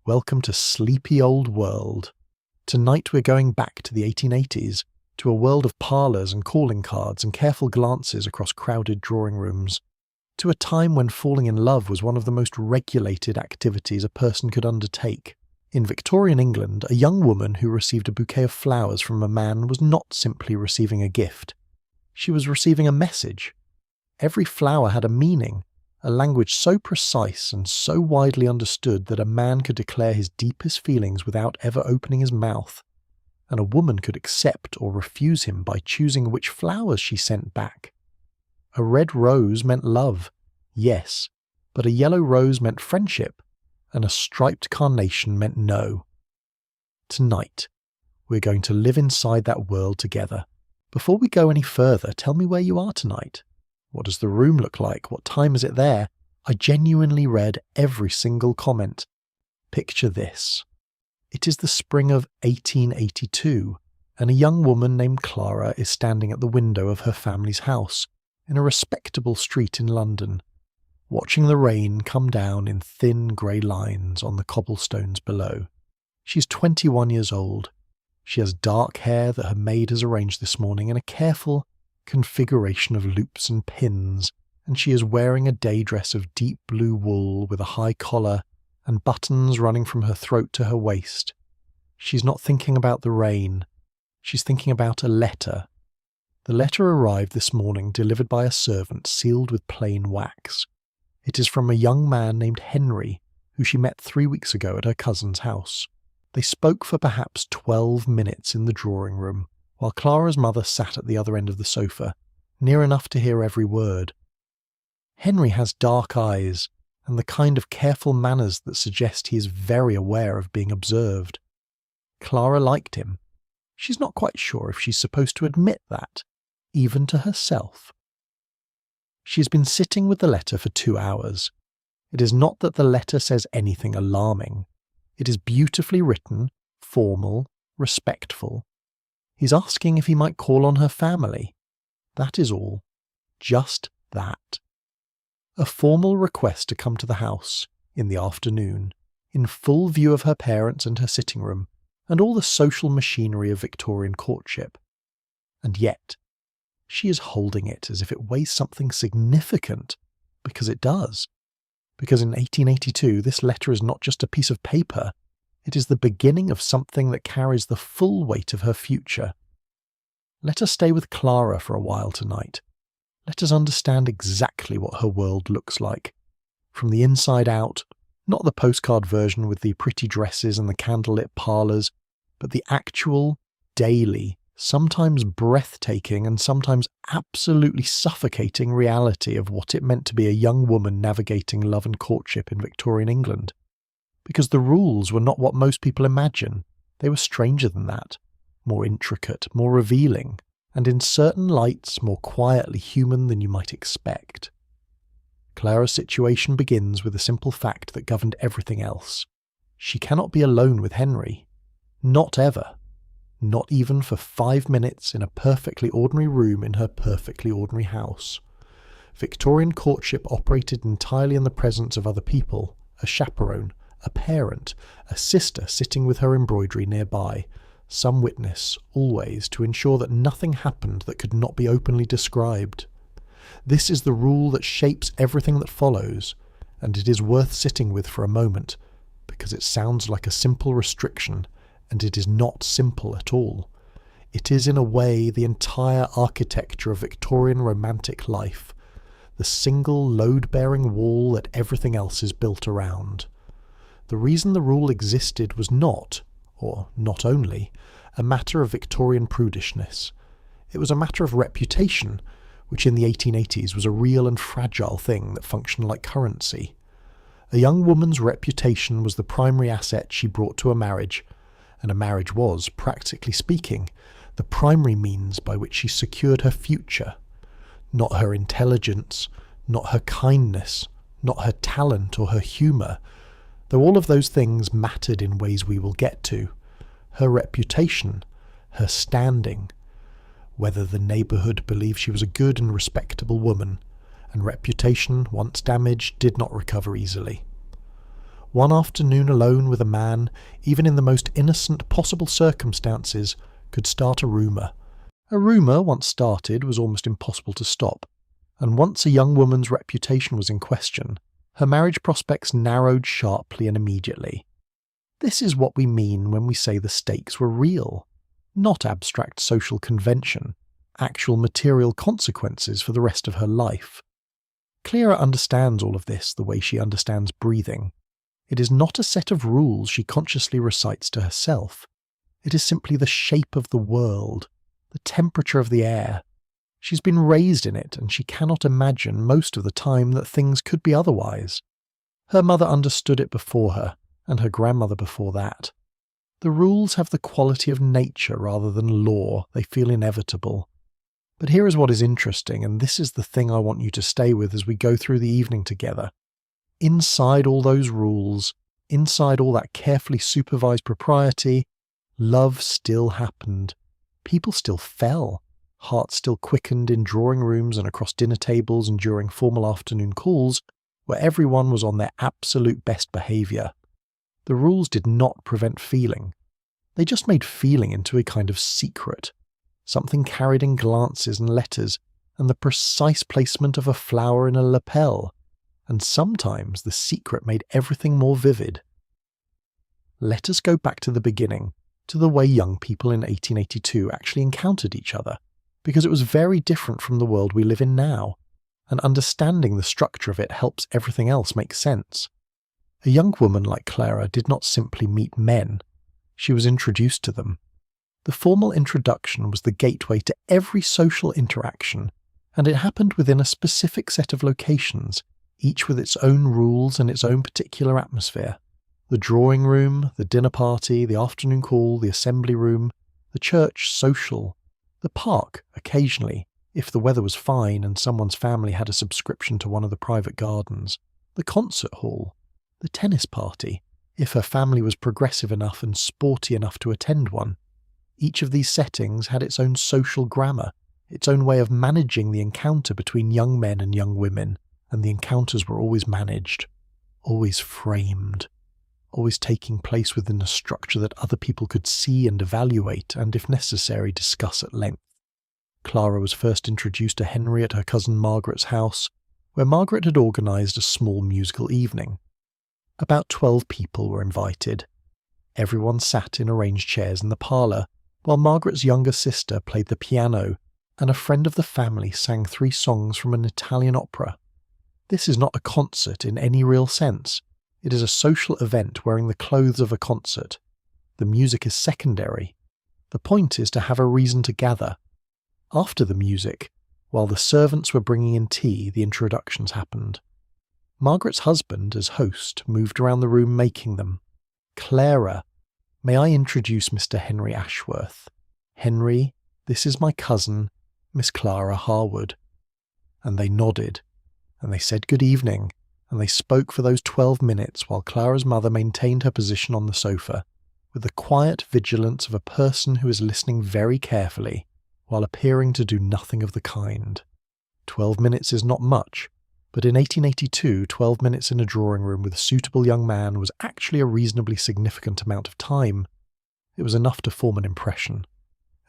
Welcome to Sleepy Old World. Tonight we're going back to the 1880s, to a world of parlours and calling cards and careful glances across crowded drawing rooms, to a time when falling in love was one of the most regulated activities a person could undertake. In Victorian England, a young woman who received a bouquet of flowers from a man was not simply receiving a gift. She was receiving a message. Every flower had a meaning, a language so precise and so widely understood that a man could declare his deepest feelings without ever opening his mouth, and a woman could accept or refuse him by choosing which flowers she sent back. A red rose meant love, yes, but a yellow rose meant friendship, and a striped carnation meant no. Tonight, we're going to live inside that world together. Before we go any further, tell me where you are tonight. What does the room look like? What time is it there? I genuinely read every single comment. Picture this. It is the spring of 1882, and a young woman named Clara is standing at the window of her family's house in a respectable street in London, watching the rain come down in thin grey lines on the cobblestones below. She's 21 years old. She has dark hair that her maid has arranged this morning in a careful configuration of loops and pins, and she is wearing a day dress of deep blue wool with a high collar and buttons running from her throat to her waist. She's not thinking about the rain. She's thinking about a letter. The letter arrived this morning, delivered by a servant, sealed with plain wax. It is from a young man named Henry, who she met 3 weeks ago at her cousin's house. They spoke for perhaps 12 minutes in the drawing room, while Clara's mother sat at the other end of the sofa, near enough to hear every word. Henry has dark eyes, and the kind of careful manners that suggest he is very aware of being observed. Clara liked him. She's not quite sure if she's supposed to admit that, even to herself. She has been sitting with the letter for 2 hours. It is not that the letter says anything alarming. It is beautifully written, formal, respectful. He's asking if he might call on her family. That is all. Just that. A formal request to come to the house, in the afternoon, in full view of her parents and her sitting room, and all the social machinery of Victorian courtship. And yet, she is holding it as if it weighs something significant, because it does. Because in 1882, this letter is not just a piece of paper, it is the beginning of something that carries the full weight of her future. Let us stay with Clara for a while tonight. Let us understand exactly what her world looks like. From the inside out, not the postcard version with the pretty dresses and the candlelit parlours, but the actual, daily, sometimes breathtaking and sometimes absolutely suffocating reality of what it meant to be a young woman navigating love and courtship in Victorian England. Because the rules were not what most people imagine. They were stranger than that, more intricate, more revealing, and in certain lights more quietly human than you might expect. Clara's situation begins with a simple fact that governed everything else. She cannot be alone with Henry. Not ever. Not even for 5 minutes in a perfectly ordinary room in her perfectly ordinary house. Victorian courtship operated entirely in the presence of other people, a chaperone, a parent, a sister sitting with her embroidery nearby, some witness, always, to ensure that nothing happened that could not be openly described. This is the rule that shapes everything that follows, and it is worth sitting with for a moment, because it sounds like a simple restriction, and it is not simple at all. It is in a way the entire architecture of Victorian romantic life, the single load-bearing wall that everything else is built around. The reason the rule existed was not, or not only, a matter of Victorian prudishness. It was a matter of reputation, which in the 1880s was a real and fragile thing that functioned like currency. A young woman's reputation was the primary asset she brought to a marriage, and a marriage was, practically speaking, the primary means by which she secured her future. Not her intelligence, not her kindness, not her talent or her humour, though all of those things mattered in ways we will get to. Her reputation, her standing, whether the neighbourhood believed she was a good and respectable woman, and reputation, once damaged, did not recover easily. One afternoon alone with a man, even in the most innocent possible circumstances, could start a rumour. A rumour, once started, was almost impossible to stop, and once a young woman's reputation was in question, her marriage prospects narrowed sharply and immediately. This is what we mean when we say the stakes were real, not abstract social convention, actual material consequences for the rest of her life. Clara understands all of this the way she understands breathing. It is not a set of rules she consciously recites to herself. It is simply the shape of the world, the temperature of the air. She's been raised in it, and she cannot imagine most of the time that things could be otherwise. Her mother understood it before her, and her grandmother before that. The rules have the quality of nature rather than law. They feel inevitable. But here is what is interesting, and this is the thing I want you to stay with as we go through the evening together. Inside all those rules, inside all that carefully supervised propriety, love still happened. People still fell. Hearts still quickened in drawing rooms and across dinner tables and during formal afternoon calls, where everyone was on their absolute best behaviour. The rules did not prevent feeling. They just made feeling into a kind of secret, something carried in glances and letters, and the precise placement of a flower in a lapel. And sometimes the secret made everything more vivid. Let us go back to the beginning, to the way young people in 1882 actually encountered each other, because it was very different from the world we live in now, and understanding the structure of it helps everything else make sense. A young woman like Clara did not simply meet men, she was introduced to them. The formal introduction was the gateway to every social interaction, and it happened within a specific set of locations, each with its own rules and its own particular atmosphere. The drawing room, the dinner party, the afternoon call, the assembly room, the church social, the park occasionally, if the weather was fine and someone's family had a subscription to one of the private gardens, the concert hall, the tennis party, if her family was progressive enough and sporty enough to attend one. Each of these settings had its own social grammar, its own way of managing the encounter between young men and young women. And the encounters were always managed, always framed, always taking place within a structure that other people could see and evaluate and, if necessary, discuss at length. Clara was first introduced to Henry at her cousin Margaret's house, where Margaret had organised a small musical evening. About 12 people were invited. Everyone sat in arranged chairs in the parlour, while Margaret's younger sister played the piano, and a friend of the family sang 3 songs from an Italian opera. This is not a concert in any real sense. It is a social event wearing the clothes of a concert. The music is secondary. The point is to have a reason to gather. After the music, while the servants were bringing in tea, the introductions happened. Margaret's husband, as host, moved around the room making them. Clara, may I introduce Mr. Henry Ashworth? Henry, this is my cousin, Miss Clara Harwood. And they nodded. And they said good evening, and they spoke for those 12 minutes while Clara's mother maintained her position on the sofa, with the quiet vigilance of a person who is listening very carefully, while appearing to do nothing of the kind. 12 minutes is not much, but in 1882, 12 minutes in a drawing room with a suitable young man was actually a reasonably significant amount of time. It was enough to form an impression,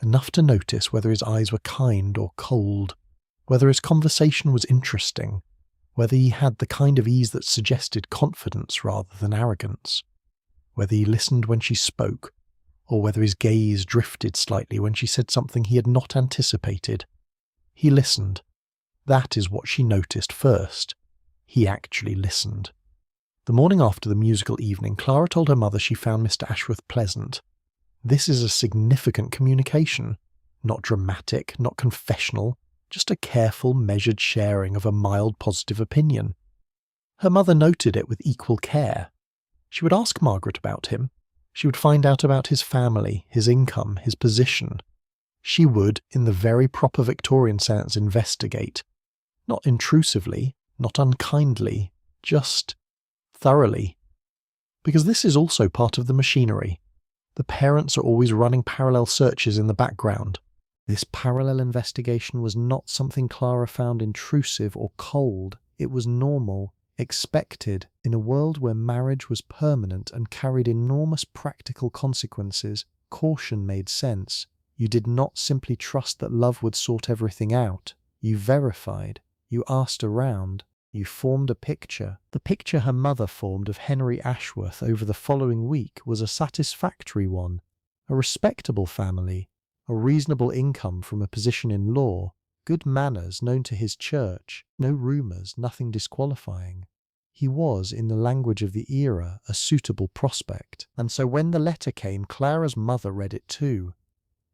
enough to notice whether his eyes were kind or cold, whether his conversation was interesting, whether he had the kind of ease that suggested confidence rather than arrogance, whether he listened when she spoke, or whether his gaze drifted slightly when she said something he had not anticipated. He listened. That is what she noticed first. He actually listened. The morning after the musical evening, Clara told her mother she found Mr. Ashworth pleasant. This is a significant communication, not dramatic, not confessional, just a careful, measured sharing of a mild positive opinion. Her mother noted it with equal care. She would ask Margaret about him. She would find out about his family, his income, his position. She would, in the very proper Victorian sense, investigate. Not intrusively, not unkindly, just thoroughly. Because this is also part of the machinery. The parents are always running parallel searches in the background. This parallel investigation was not something Clara found intrusive or cold. It was normal. expected. In a world where marriage was permanent and carried enormous practical consequences, caution made sense. You did not simply trust that love would sort everything out. You verified. You asked around. You formed a picture. The picture her mother formed of Henry Ashworth over the following week was a satisfactory one. A respectable family, a reasonable income from a position in law, good manners known to his church, no rumours, nothing disqualifying. He was, in the language of the era, a suitable prospect. And so when the letter came, Clara's mother read it too.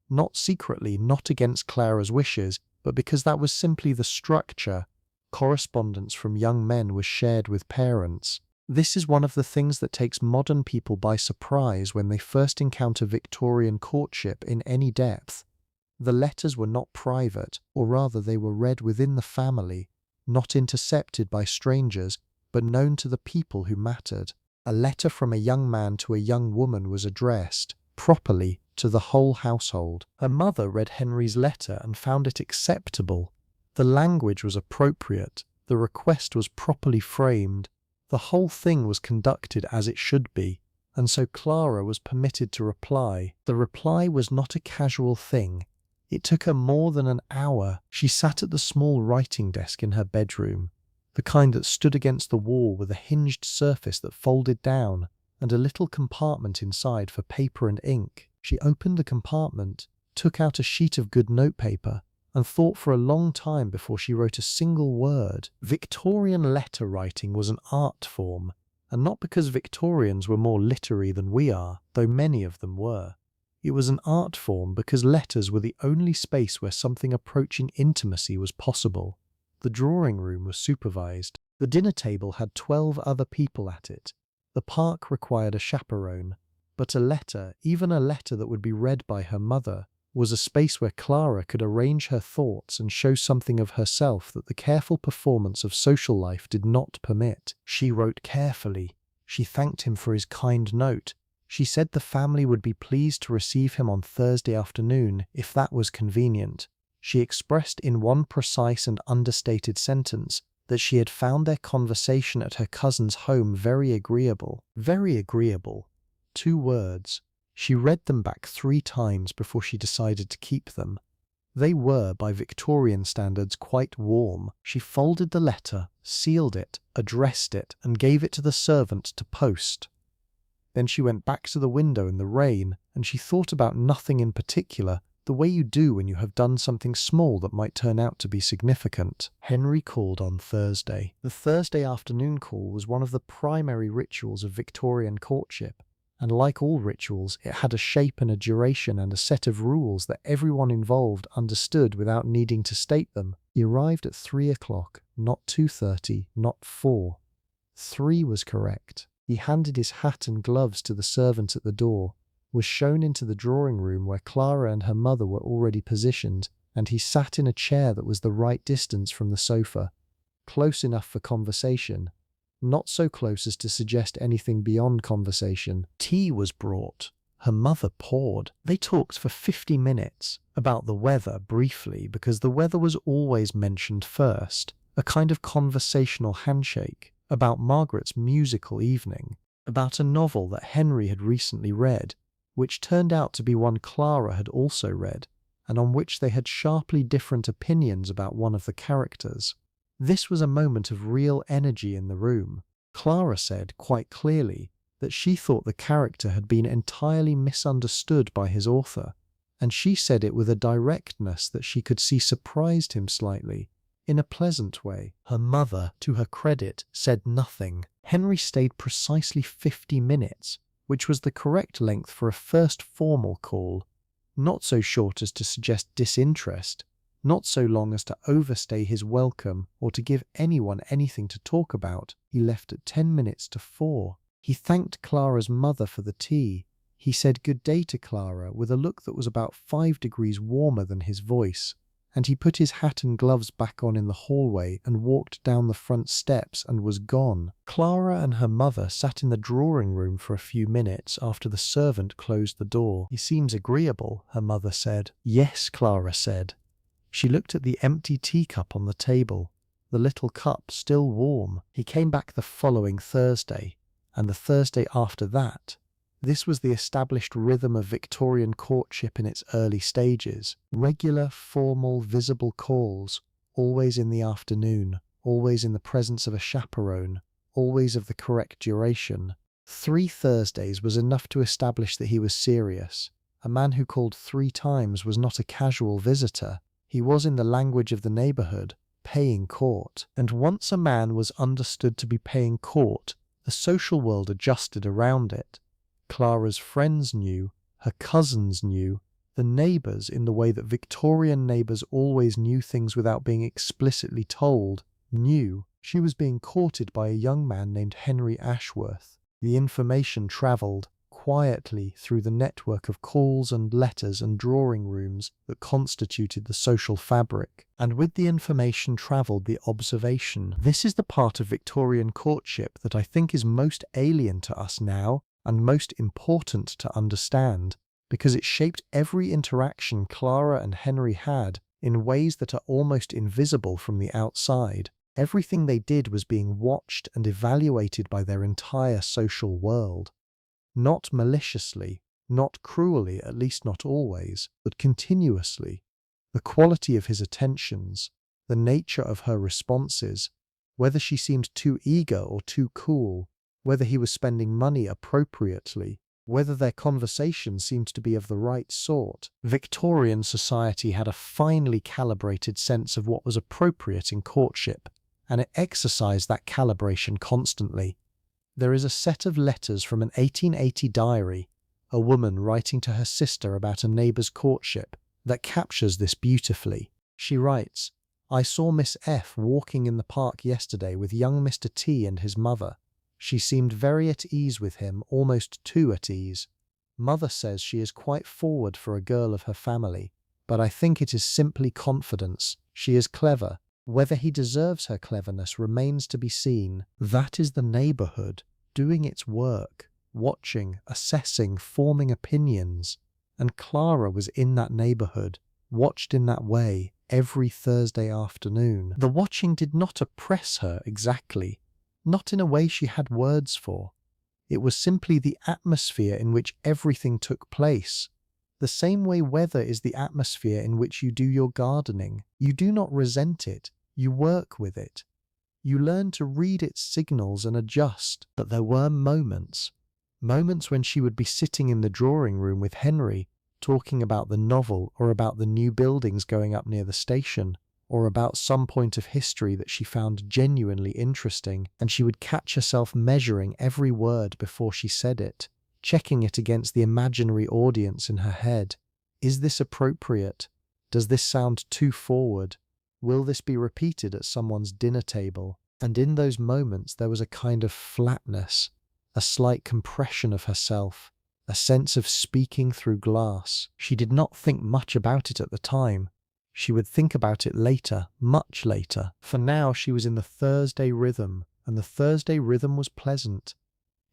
Not secretly, not against Clara's wishes, but because that was simply the structure. Correspondence from young men was shared with parents. This is one of the things that takes modern people by surprise when they first encounter Victorian courtship in any depth. The letters were not private, or rather they were read within the family, not intercepted by strangers, but known to the people who mattered. A letter from a young man to a young woman was addressed, properly, to the whole household. Her mother read Henry's letter and found it acceptable. The language was appropriate, the request was properly framed, the whole thing was conducted as it should be, and so Clara was permitted to reply. The reply was not a casual thing. It took her more than an hour. She sat at the small writing desk in her bedroom, the kind that stood against the wall with a hinged surface that folded down, and a little compartment inside for paper and ink. She opened the compartment, took out a sheet of good notepaper, and thought for a long time before she wrote a single word. Victorian letter writing was an art form, and not because Victorians were more literary than we are, though many of them were. It was an art form because letters were the only space where something approaching intimacy was possible. The drawing room was supervised. The dinner table had 12 other people at it. The park required a chaperone. But a letter, even a letter that would be read by her mother, was a space where Clara could arrange her thoughts and show something of herself that the careful performance of social life did not permit. She wrote carefully. She thanked him for his kind note. She said the family would be pleased to receive him on Thursday afternoon, if that was convenient. She expressed in one precise and understated sentence that she had found their conversation at her cousin's home very agreeable. Very agreeable. 2 words. She read them back 3 times before she decided to keep them. They were, by Victorian standards, quite warm. She folded the letter, sealed it, addressed it, and gave it to the servant to post. Then she went back to the window in the rain, and she thought about nothing in particular, the way you do when you have done something small that might turn out to be significant. Henry called on Thursday. The Thursday afternoon call was one of the primary rituals of Victorian courtship, and like all rituals, it had a shape and a duration and a set of rules that everyone involved understood without needing to state them. He arrived at 3 o'clock, not 2:30, not 4. 3 was correct. He handed his hat and gloves to the servant at the door, was shown into the drawing room where Clara and her mother were already positioned, and he sat in a chair that was the right distance from the sofa, close enough for conversation, not so close as to suggest anything beyond conversation. Tea was brought. Her mother poured. They talked for 50 minutes, about the weather briefly, because the weather was always mentioned first, a kind of conversational handshake, about Margaret's musical evening, about a novel that Henry had recently read, which turned out to be one Clara had also read, and on which they had sharply different opinions about one of the characters. This was a moment of real energy in the room. Clara said, quite clearly, that she thought the character had been entirely misunderstood by his author, and she said it with a directness that she could see surprised him slightly, in a pleasant way. Her mother, to her credit, said nothing. Henry stayed precisely 50 minutes, which was the correct length for a first formal call, not so short as to suggest disinterest, not so long as to overstay his welcome or to give anyone anything to talk about. He left at 10 minutes to 4. He thanked Clara's mother for the tea. He said good day to Clara with a look that was about 5 degrees warmer than his voice, and he put his hat and gloves back on in the hallway and walked down the front steps and was gone. Clara and her mother sat in the drawing room for a few minutes after the servant closed the door. He seems agreeable, her mother said. Yes, Clara said. She looked at the empty teacup on the table. the little cup still warm. He came back the following Thursday, and the Thursday after that. This was the established rhythm of Victorian courtship in its early stages. Regular, formal, visible calls, always in the afternoon, always in the presence of a chaperone, always of the correct duration. 3 Thursdays was enough to establish that he was serious. A man who called 3 times was not a casual visitor. He was, in the language of the neighbourhood, paying court. And once a man was understood to be paying court, the social world adjusted around it. Clara's friends knew, her cousins knew, the neighbours, in the way that Victorian neighbours always knew things without being explicitly told, knew. She was being courted by a young man named Henry Ashworth. The information travelled quietly through the network of calls and letters and drawing rooms that constituted the social fabric. And with the information travelled the observation. This is the part of Victorian courtship that I think is most alien to us now and most important to understand, because it shaped every interaction Clara and Henry had in ways that are almost invisible from the outside. Everything they did was being watched and evaluated by their entire social world. Not maliciously, not cruelly, at least not always, but continuously. The quality of his attentions, the nature of her responses, whether she seemed too eager or too cool, whether he was spending money appropriately, whether their conversation seemed to be of the right sort. Victorian society had a finely calibrated sense of what was appropriate in courtship, and it exercised that calibration constantly. There is a set of letters from an 1880 diary, a woman writing to her sister about a neighbour's courtship, that captures this beautifully. She writes, "I saw Miss F walking in the park yesterday with young Mr. T and his mother. She seemed very at ease with him, almost too at ease. Mother says she is quite forward for a girl of her family, but I think it is simply confidence. She is clever. Whether he deserves her cleverness remains to be seen." That is the neighbourhood, doing its work, watching, assessing, forming opinions. And Clara was in that neighbourhood, watched in that way, every Thursday afternoon. The watching did not oppress her exactly, not in a way she had words for. It was simply the atmosphere in which everything took place. The same way weather is the atmosphere in which you do your gardening. You do not resent it, you work with it. You learn to read its signals and adjust. But there were moments when she would be sitting in the drawing room with Henry, talking about the novel or about the new buildings going up near the station, or about some point of history that she found genuinely interesting, and she would catch herself measuring every word before she said it, checking it against the imaginary audience in her head. Is this appropriate? Does this sound too forward? Will this be repeated at someone's dinner table? And in those moments there was a kind of flatness, a slight compression of herself, a sense of speaking through glass. She did not think much about it at the time. She would think about it later, much later. For now she was in the Thursday rhythm, and the Thursday rhythm was pleasant.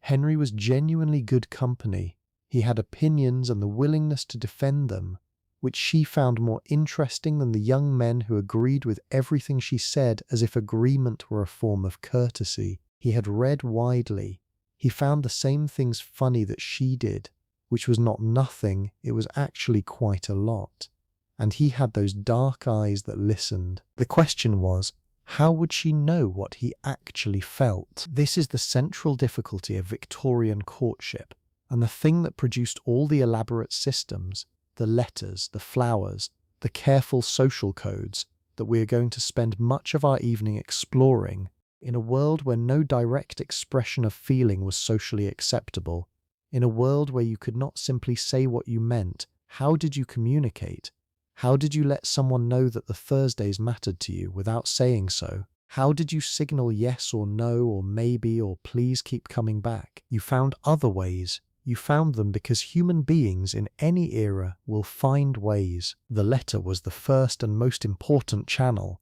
Henry was genuinely good company. He had opinions and the willingness to defend them, which she found more interesting than the young men who agreed with everything she said as if agreement were a form of courtesy. He had read widely. He found the same things funny that she did, which was not nothing, it was actually quite a lot. And he had those dark eyes that listened. The question was, how would she know what he actually felt? This is the central difficulty of Victorian courtship, and the thing that produced all the elaborate systems, the letters, the flowers, the careful social codes that we are going to spend much of our evening exploring, in a world where no direct expression of feeling was socially acceptable, in a world where you could not simply say what you meant. How did you communicate? How did you let someone know that the Thursdays mattered to you without saying so? How did you signal yes or no or maybe or please keep coming back? You found other ways. You found them because human beings in any era will find ways. The letter was the first and most important channel.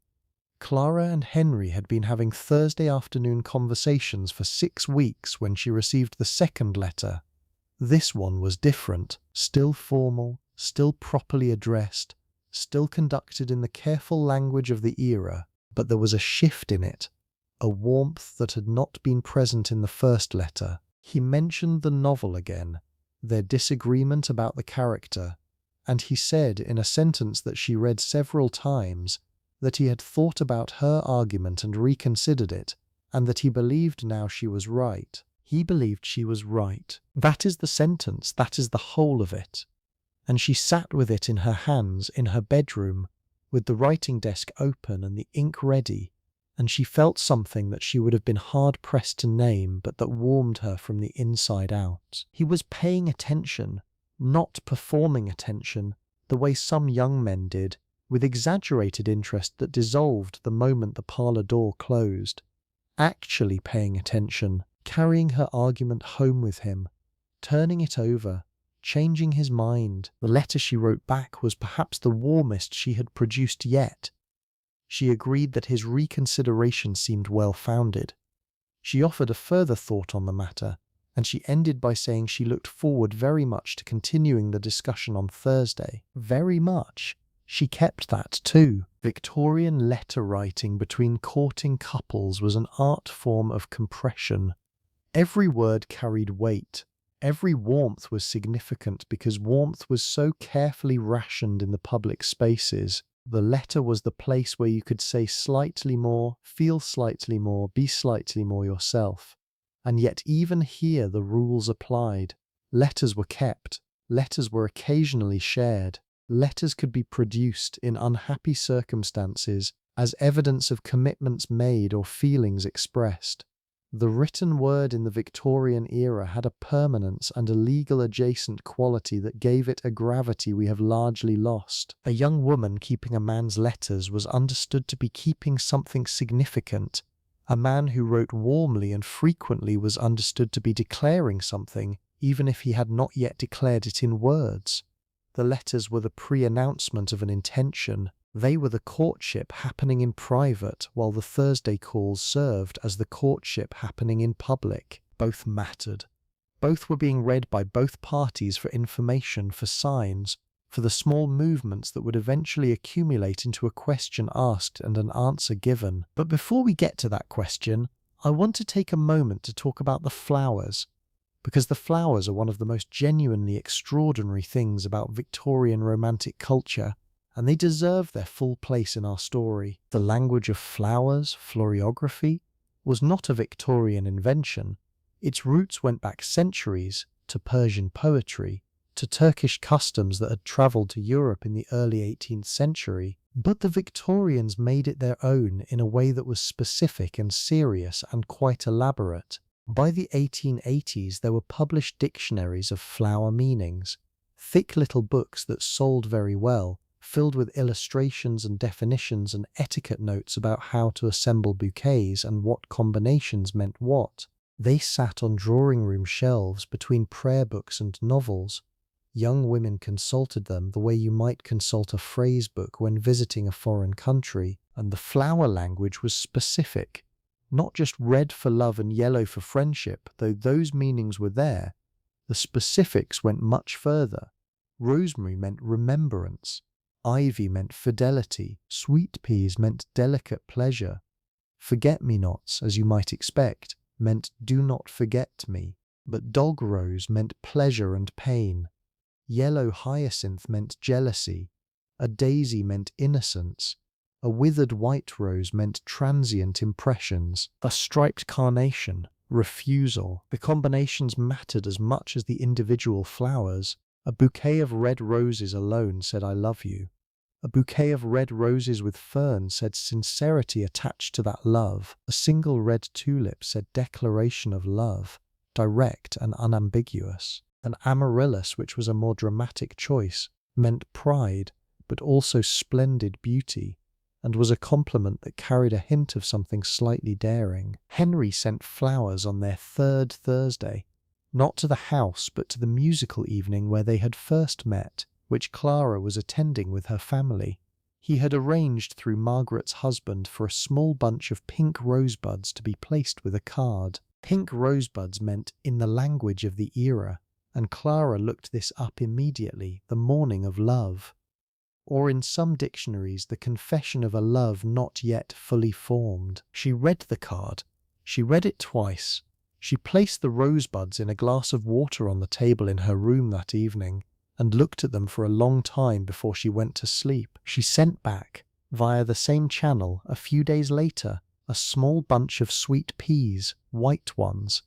Clara and Henry had been having Thursday afternoon conversations for 6 weeks when she received the second letter. This one was different, still formal, still properly addressed, still conducted in the careful language of the era, but there was a shift in it, a warmth that had not been present in the first letter. He mentioned the novel again, their disagreement about the character, and he said in a sentence that she read several times that he had thought about her argument and reconsidered it, and that he believed now she was right. He believed she was right. That is the sentence, that is the whole of it. And she sat with it in her hands in her bedroom, with the writing desk open and the ink ready, and she felt something that she would have been hard-pressed to name, but that warmed her from the inside out. He was paying attention, not performing attention, the way some young men did, with exaggerated interest that dissolved the moment the parlour door closed. Actually paying attention, carrying her argument home with him, turning it over, changing his mind. The letter she wrote back was perhaps the warmest she had produced yet. She agreed that his reconsideration seemed well-founded. She offered a further thought on the matter, and she ended by saying she looked forward very much to continuing the discussion on Thursday. Very much. She kept that too. Victorian letter writing between courting couples was an art form of compression. Every word carried weight. Every warmth was significant because warmth was so carefully rationed in the public spaces. The letter was the place where you could say slightly more, feel slightly more, be slightly more yourself. And yet even here the rules applied. Letters were kept. Letters were occasionally shared. Letters could be produced in unhappy circumstances as evidence of commitments made or feelings expressed. The written word in the Victorian era had a permanence and a legal adjacent quality that gave it a gravity we have largely lost. A young woman keeping a man's letters was understood to be keeping something significant. A man who wrote warmly and frequently was understood to be declaring something, even if he had not yet declared it in words. The letters were the pre-announcement of an intention. They were the courtship happening in private, while the Thursday calls served as the courtship happening in public. Both mattered. Both were being read by both parties for information, for signs, for the small movements that would eventually accumulate into a question asked and an answer given. But before we get to that question, I want to take a moment to talk about the flowers, because the flowers are one of the most genuinely extraordinary things about Victorian romantic culture, and they deserve their full place in our story. The language of flowers, floriography, was not a Victorian invention. Its roots went back centuries to Persian poetry, to Turkish customs that had travelled to Europe in the early 18th century. But the Victorians made it their own in a way that was specific and serious and quite elaborate. By the 1880s, there were published dictionaries of flower meanings, thick little books that sold very well, filled with illustrations and definitions and etiquette notes about how to assemble bouquets and what combinations meant what. They sat on drawing room shelves between prayer books and novels. Young women consulted them the way you might consult a phrase book when visiting a foreign country, and the flower language was specific. Not just red for love and yellow for friendship, though those meanings were there. The specifics went much further. Rosemary meant remembrance. Ivy meant fidelity. Sweet peas meant delicate pleasure. Forget-me-nots, as you might expect, meant do not forget me. But dog rose meant pleasure and pain. Yellow hyacinth meant jealousy. A daisy meant innocence. A withered white rose meant transient impressions. A striped carnation, refusal. The combinations mattered as much as the individual flowers. A bouquet of red roses alone said I love you. A bouquet of red roses with fern said sincerity attached to that love. A single red tulip said declaration of love, direct and unambiguous. An amaryllis, which was a more dramatic choice, meant pride, but also splendid beauty, and was a compliment that carried a hint of something slightly daring. Henry sent flowers on their third Thursday, not to the house but to the musical evening where they had first met, which Clara was attending with her family. He had arranged through Margaret's husband for a small bunch of pink rosebuds to be placed with a card. Pink rosebuds meant in the language of the era, and Clara looked this up immediately, the morning of love. or in some dictionaries, the confession of a love not yet fully formed. She read the card. She read it twice. She placed the rosebuds in a glass of water on the table in her room that evening and looked at them for a long time before she went to sleep. She sent back, via the same channel, a few days later, a small bunch of sweet peas, white ones.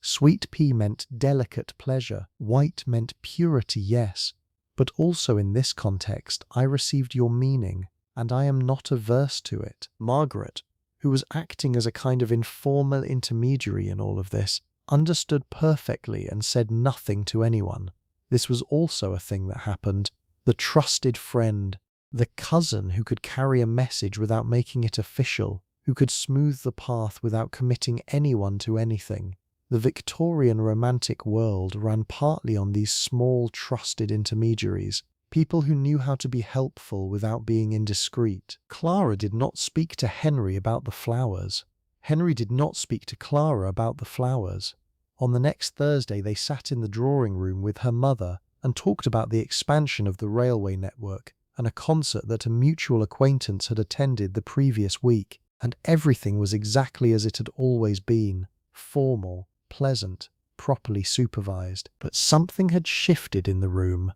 Sweet pea meant delicate pleasure. White meant purity, yes. But also in this context, I received your meaning, and I am not averse to it. Margaret, who was acting as a kind of informal intermediary in all of this, understood perfectly and said nothing to anyone. This was also a thing that happened. The trusted friend, the cousin who could carry a message without making it official, who could smooth the path without committing anyone to anything. The Victorian romantic world ran partly on these small, trusted intermediaries, people who knew how to be helpful without being indiscreet. Clara did not speak to Henry about the flowers. Henry did not speak to Clara about the flowers. On the next Thursday they sat in the drawing room with her mother and talked about the expansion of the railway network and a concert that a mutual acquaintance had attended the previous week, and everything was exactly as it had always been, formal, pleasant, properly supervised. But something had shifted in the room.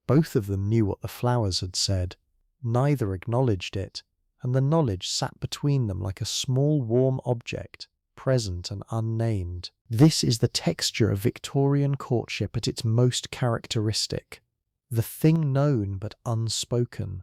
Both of them knew what the flowers had said. Neither acknowledged it, and the knowledge sat between them like a small warm object, present and unnamed. This is the texture of Victorian courtship at its most characteristic. The thing known but unspoken.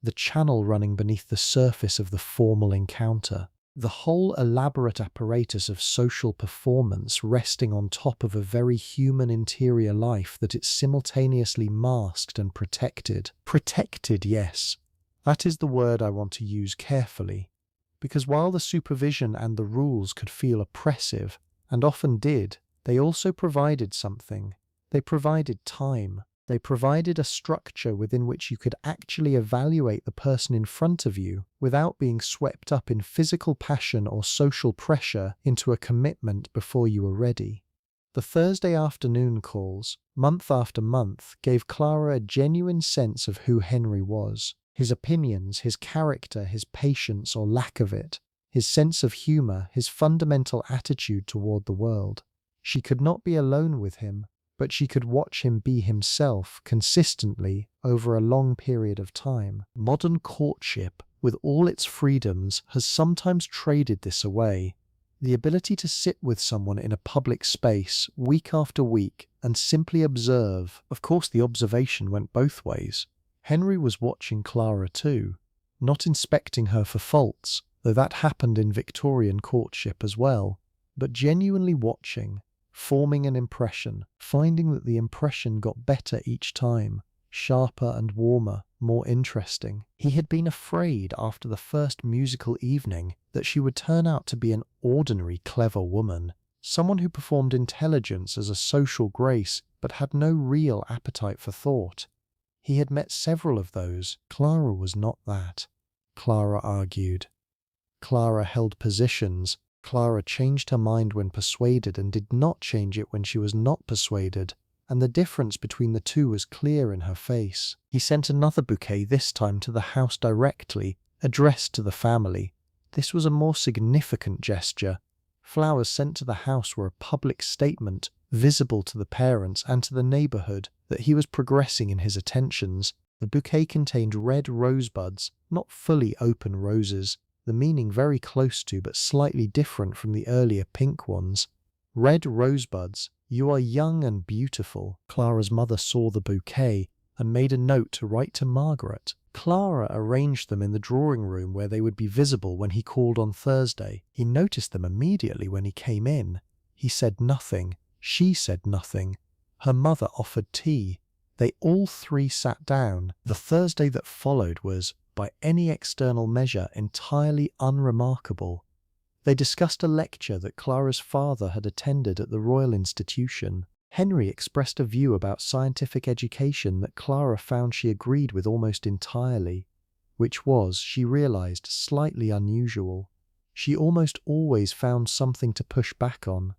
The channel running beneath the surface of the formal encounter. The whole elaborate apparatus of social performance resting on top of a very human interior life that it simultaneously masked and protected. Protected, yes. That is the word I want to use carefully. Because while the supervision and the rules could feel oppressive, and often did, they also provided something. They provided time. They provided a structure within which you could actually evaluate the person in front of you without being swept up in physical passion or social pressure into a commitment before you were ready. The Thursday afternoon calls, month after month, gave Clara a genuine sense of who Henry was. His opinions, his character, his patience or lack of it, his sense of humour, his fundamental attitude toward the world. She could not be alone with him, but she could watch him be himself consistently over a long period of time. Modern courtship, with all its freedoms, has sometimes traded this away. The ability to sit with someone in a public space, week after week, and simply observe. Of course, the observation went both ways. Henry was watching Clara too, not inspecting her for faults, though that happened in Victorian courtship as well, but genuinely watching, forming an impression, finding that the impression got better each time, sharper and warmer, more interesting. He had been afraid after the first musical evening that she would turn out to be an ordinary clever woman, someone who performed intelligence as a social grace but had no real appetite for thought. He had met several of those. Clara was not that. Clara argued. Clara held positions. Clara changed her mind when persuaded and did not change it when she was not persuaded, and the difference between the two was clear in her face. He sent another bouquet, this time to the house directly, addressed to the family. This was a more significant gesture. Flowers sent to the house were a public statement, visible to the parents and to the neighbourhood, that he was progressing in his attentions. The bouquet contained red rosebuds, not fully open roses, the meaning very close to but slightly different from the earlier pink ones. Red rosebuds, you are young and beautiful. Clara's mother saw the bouquet and made a note to write to Margaret. Clara arranged them in the drawing room where they would be visible when he called on Thursday. He noticed them immediately when he came in. He said nothing. She said nothing. Her mother offered tea. They all three sat down. The Thursday that followed was, by any external measure, entirely unremarkable. They discussed a lecture that Clara's father had attended at the Royal Institution. Henry expressed a view about scientific education that Clara found she agreed with almost entirely, which was, she realized, slightly unusual. She almost always found something to push back on.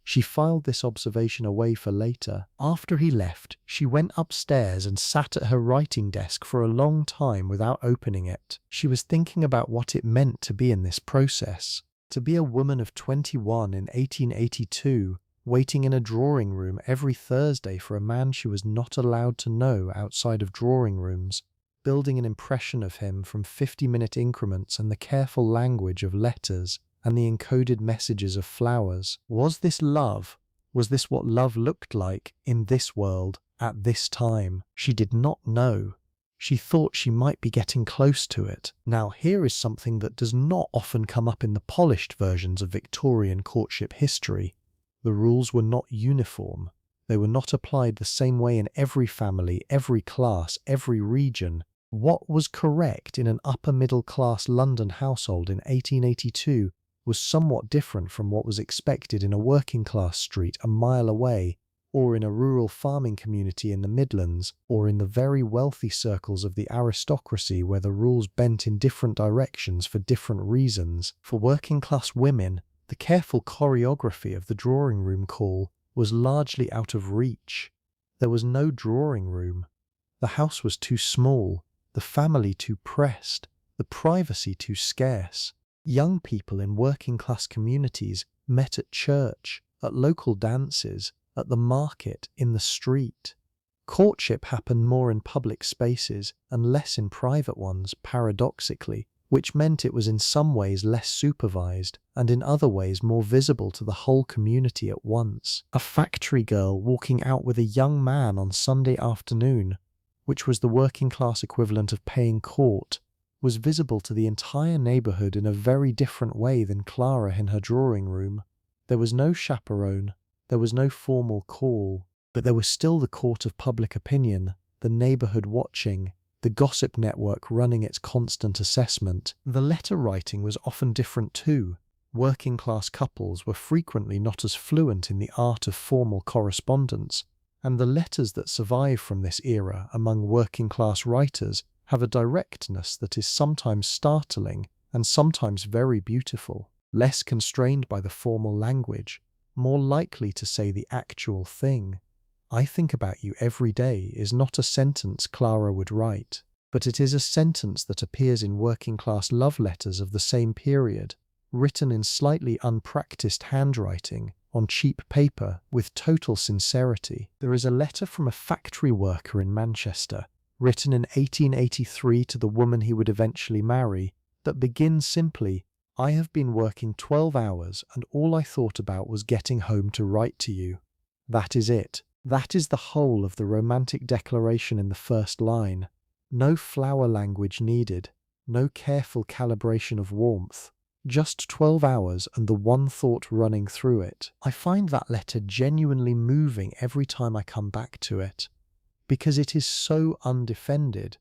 She filed this observation away for later. After he left, she went upstairs and sat at her writing desk for a long time without opening it. She was thinking about what it meant to be in this process. To be a woman of 21 in 1882, waiting in a drawing room every Thursday for a man she was not allowed to know outside of drawing rooms, building an impression of him from 50-minute increments and the careful language of letters and the encoded messages of flowers. Was this love? Was this what love looked like in this world at this time? She did not know. She thought she might be getting close to it. Now here is something that does not often come up in the polished versions of Victorian courtship history. The rules were not uniform. They were not applied the same way in every family, every class, every region. What was correct in an upper-middle-class London household in 1882 was somewhat different from what was expected in a working-class street a mile away, or in a rural farming community in the Midlands, or in the very wealthy circles of the aristocracy where the rules bent in different directions for different reasons. For working-class women, the careful choreography of the drawing room call was largely out of reach. There was no drawing room. The house was too small, the family too pressed, the privacy too scarce. Young people in working-class communities met at church, at local dances, at the market, in the street. Courtship happened more in public spaces and less in private ones, paradoxically, which meant it was in some ways less supervised and in other ways more visible to the whole community at once. A factory girl walking out with a young man on Sunday afternoon, which was the working-class equivalent of paying court, was visible to the entire neighbourhood in a very different way than Clara in her drawing room. There was no chaperone, there was no formal call, but there was still the court of public opinion, the neighbourhood watching, the gossip network running its constant assessment. The letter writing was often different too. Working-class couples were frequently not as fluent in the art of formal correspondence, and the letters that survive from this era among working-class writers have a directness that is sometimes startling and sometimes very beautiful, less constrained by the formal language, more likely to say the actual thing. "I think about you every day" is not a sentence Clara would write, but it is a sentence that appears in working-class love letters of the same period, written in slightly unpracticed handwriting, on cheap paper, with total sincerity. There is a letter from a factory worker in Manchester, written in 1883 to the woman he would eventually marry, that begins simply, "I have been working 12 hours and all I thought about was getting home to write to you." That is it. That is the whole of the romantic declaration in the first line. No flower language needed, no careful calibration of warmth. Just 12 hours and the one thought running through it. I find that letter genuinely moving every time I come back to it, because it is so undefended,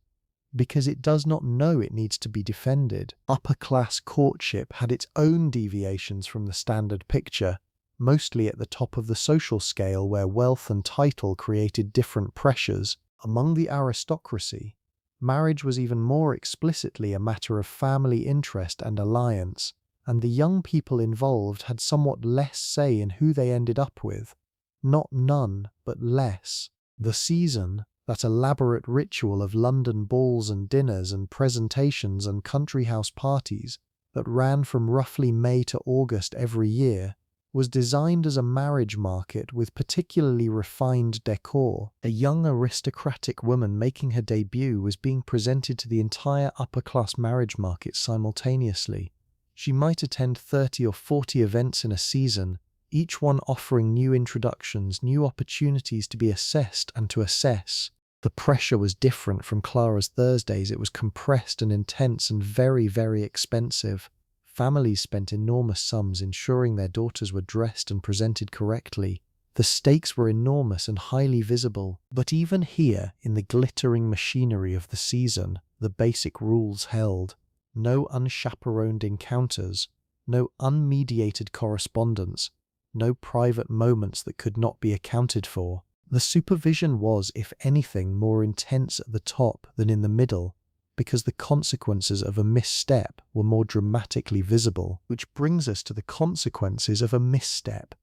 because it does not know it needs to be defended. Upper-class courtship had its own deviations from the standard picture, mostly at the top of the social scale where wealth and title created different pressures. Among the aristocracy, marriage was even more explicitly a matter of family interest and alliance, and the young people involved had somewhat less say in who they ended up with. Not none, but less. The season, that elaborate ritual of London balls and dinners and presentations and country house parties that ran from roughly May to August every year, was designed as a marriage market with particularly refined decor. A young aristocratic woman making her debut was being presented to the entire upper-class marriage market simultaneously. She might attend 30 or 40 events in a season, each one offering new introductions, new opportunities to be assessed and to assess. The pressure was different from Clara's Thursdays. It was compressed and intense and very, very expensive. Families spent enormous sums ensuring their daughters were dressed and presented correctly. The stakes were enormous and highly visible, but even here, in the glittering machinery of the season, the basic rules held. No unchaperoned encounters, no unmediated correspondence, no private moments that could not be accounted for. The supervision was, if anything, more intense at the top than in the middle, because the consequences of a misstep were more dramatically visible. Which brings us to the consequences of a misstep.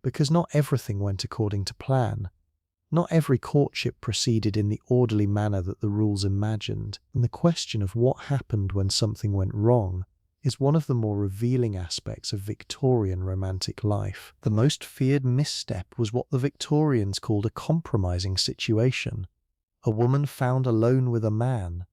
because not everything went according to plan. Not every courtship proceeded in the orderly manner that the rules imagined, and the question of what happened when something went wrong is one of the more revealing aspects of Victorian romantic life. The most feared misstep was what the Victorians called a compromising situation. A woman found alone with a man,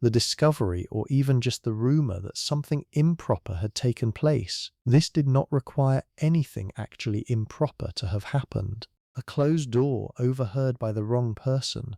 the discovery or even just the rumour that something improper had taken place. This did not require anything actually improper to have happened. A closed door overheard by the wrong person,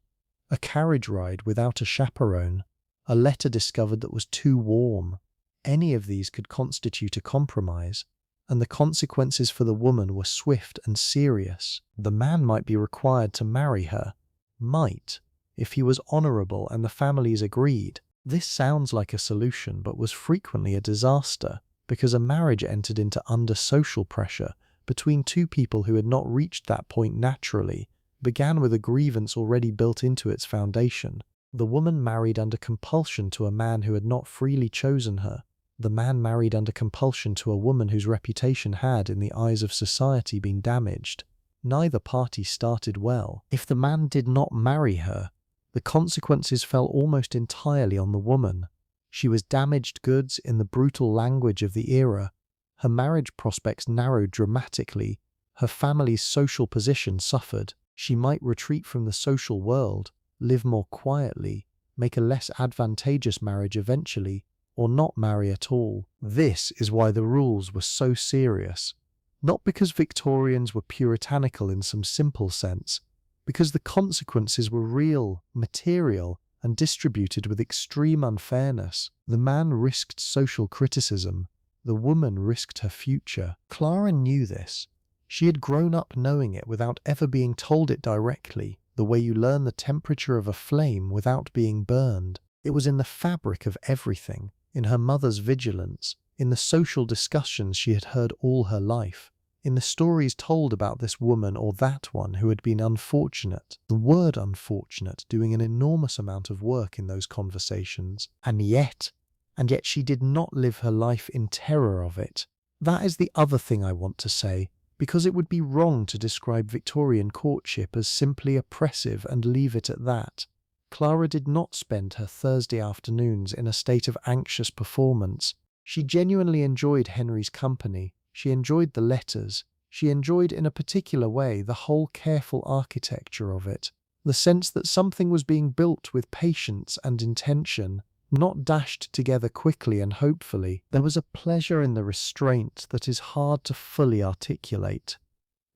a carriage ride without a chaperone, a letter discovered that was too warm. Any of these could constitute a compromise, and the consequences for the woman were swift and serious. The man might be required to marry her. Might, if he was honourable and the families agreed. This sounds like a solution, but was frequently a disaster, because a marriage entered into under social pressure between two people who had not reached that point naturally, began with a grievance already built into its foundation. The woman married under compulsion to a man who had not freely chosen her. The man married under compulsion to a woman whose reputation had, in the eyes of society, been damaged. Neither party started well. If the man did not marry her, the consequences fell almost entirely on the woman. She was damaged goods in the brutal language of the era. Her marriage prospects narrowed dramatically. Her family's social position suffered. She might retreat from the social world, live more quietly, make a less advantageous marriage eventually, or not marry at all. This is why the rules were so serious. Not because Victorians were puritanical in some simple sense, because the consequences were real, material, and distributed with extreme unfairness. The man risked social criticism. The woman risked her future. Clara knew this. She had grown up knowing it without ever being told it directly, the way you learn the temperature of a flame without being burned. It was in the fabric of everything, in her mother's vigilance, in the social discussions she had heard all her life, in the stories told about this woman or that one who had been unfortunate. The word unfortunate doing an enormous amount of work in those conversations. And yet she did not live her life in terror of it. That is the other thing I want to say, because it would be wrong to describe Victorian courtship as simply oppressive and leave it at that. Clara did not spend her Thursday afternoons in a state of anxious performance. She genuinely enjoyed Henry's company. She enjoyed the letters. She enjoyed in a particular way the whole careful architecture of it. The sense that something was being built with patience and intention, not dashed together quickly and hopefully. There was a pleasure in the restraint that is hard to fully articulate.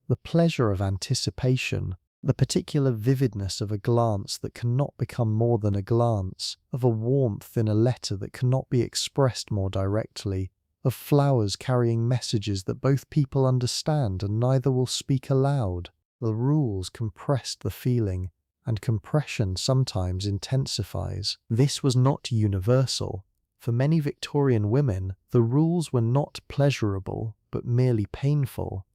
The pleasure of anticipation, the particular vividness of a glance that cannot become more than a glance, of a warmth in a letter that cannot be expressed more directly, of flowers carrying messages that both people understand and neither will speak aloud. The rules compressed the feeling, and compression sometimes intensifies. This was not universal. For many Victorian women, the rules were not pleasurable, but merely painful.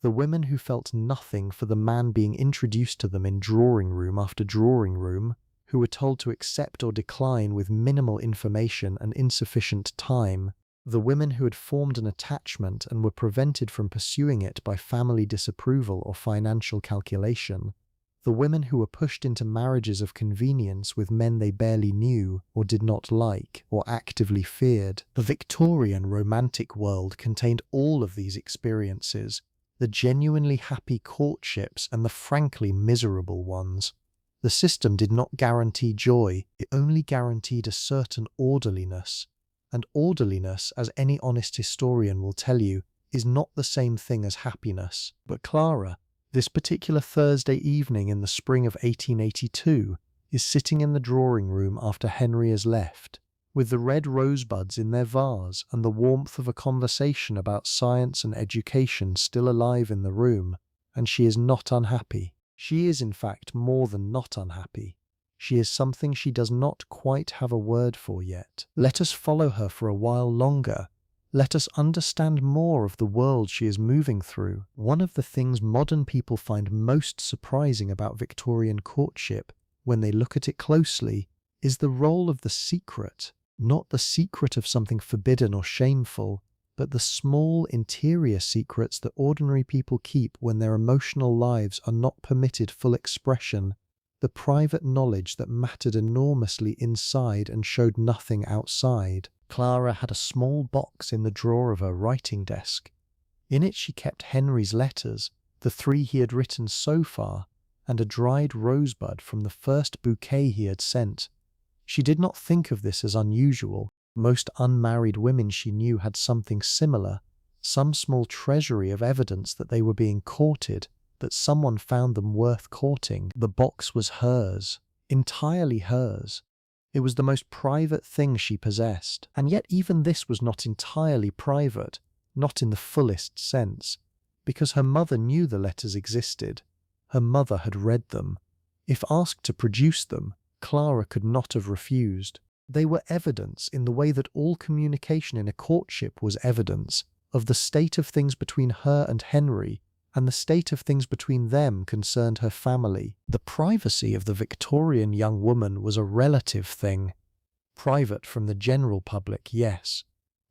The women who felt nothing for the man being introduced to them in drawing room after drawing room, who were told to accept or decline with minimal information and insufficient time, the women who had formed an attachment and were prevented from pursuing it by family disapproval or financial calculation, the women who were pushed into marriages of convenience with men they barely knew or did not like or actively feared. The Victorian romantic world contained all of these experiences, the genuinely happy courtships and the frankly miserable ones. The system did not guarantee joy, it only guaranteed a certain orderliness. And orderliness, as any honest historian will tell you, is not the same thing as happiness. But Clara, this particular Thursday evening in the spring of 1882, is sitting in the drawing room after Henry has left, with the red rosebuds in their vase and the warmth of a conversation about science and education still alive in the room, and she is not unhappy. She is in fact more than not unhappy. She is something she does not quite have a word for yet. Let us follow her for a while longer. Let us understand more of the world she is moving through. One of the things modern people find most surprising about Victorian courtship, when they look at it closely, is the role of the secret. Not the secret of something forbidden or shameful, but the small interior secrets that ordinary people keep when their emotional lives are not permitted full expression, the private knowledge that mattered enormously inside and showed nothing outside. Clara had a small box in the drawer of her writing desk. In it she kept Henry's letters, the 3 he had written so far, and a dried rosebud from the first bouquet he had sent. She did not think of this as unusual. Most unmarried women she knew had something similar, some small treasury of evidence that they were being courted, that someone found them worth courting. The box was hers, entirely hers. It was the most private thing she possessed, and yet even this was not entirely private, not in the fullest sense, because her mother knew the letters existed. Her mother had read them. If asked to produce them, Clara could not have refused. They were evidence in the way that all communication in a courtship was evidence of the state of things between her and Henry, and the state of things between them concerned her family. The privacy of the Victorian young woman was a relative thing. Private from the general public, yes.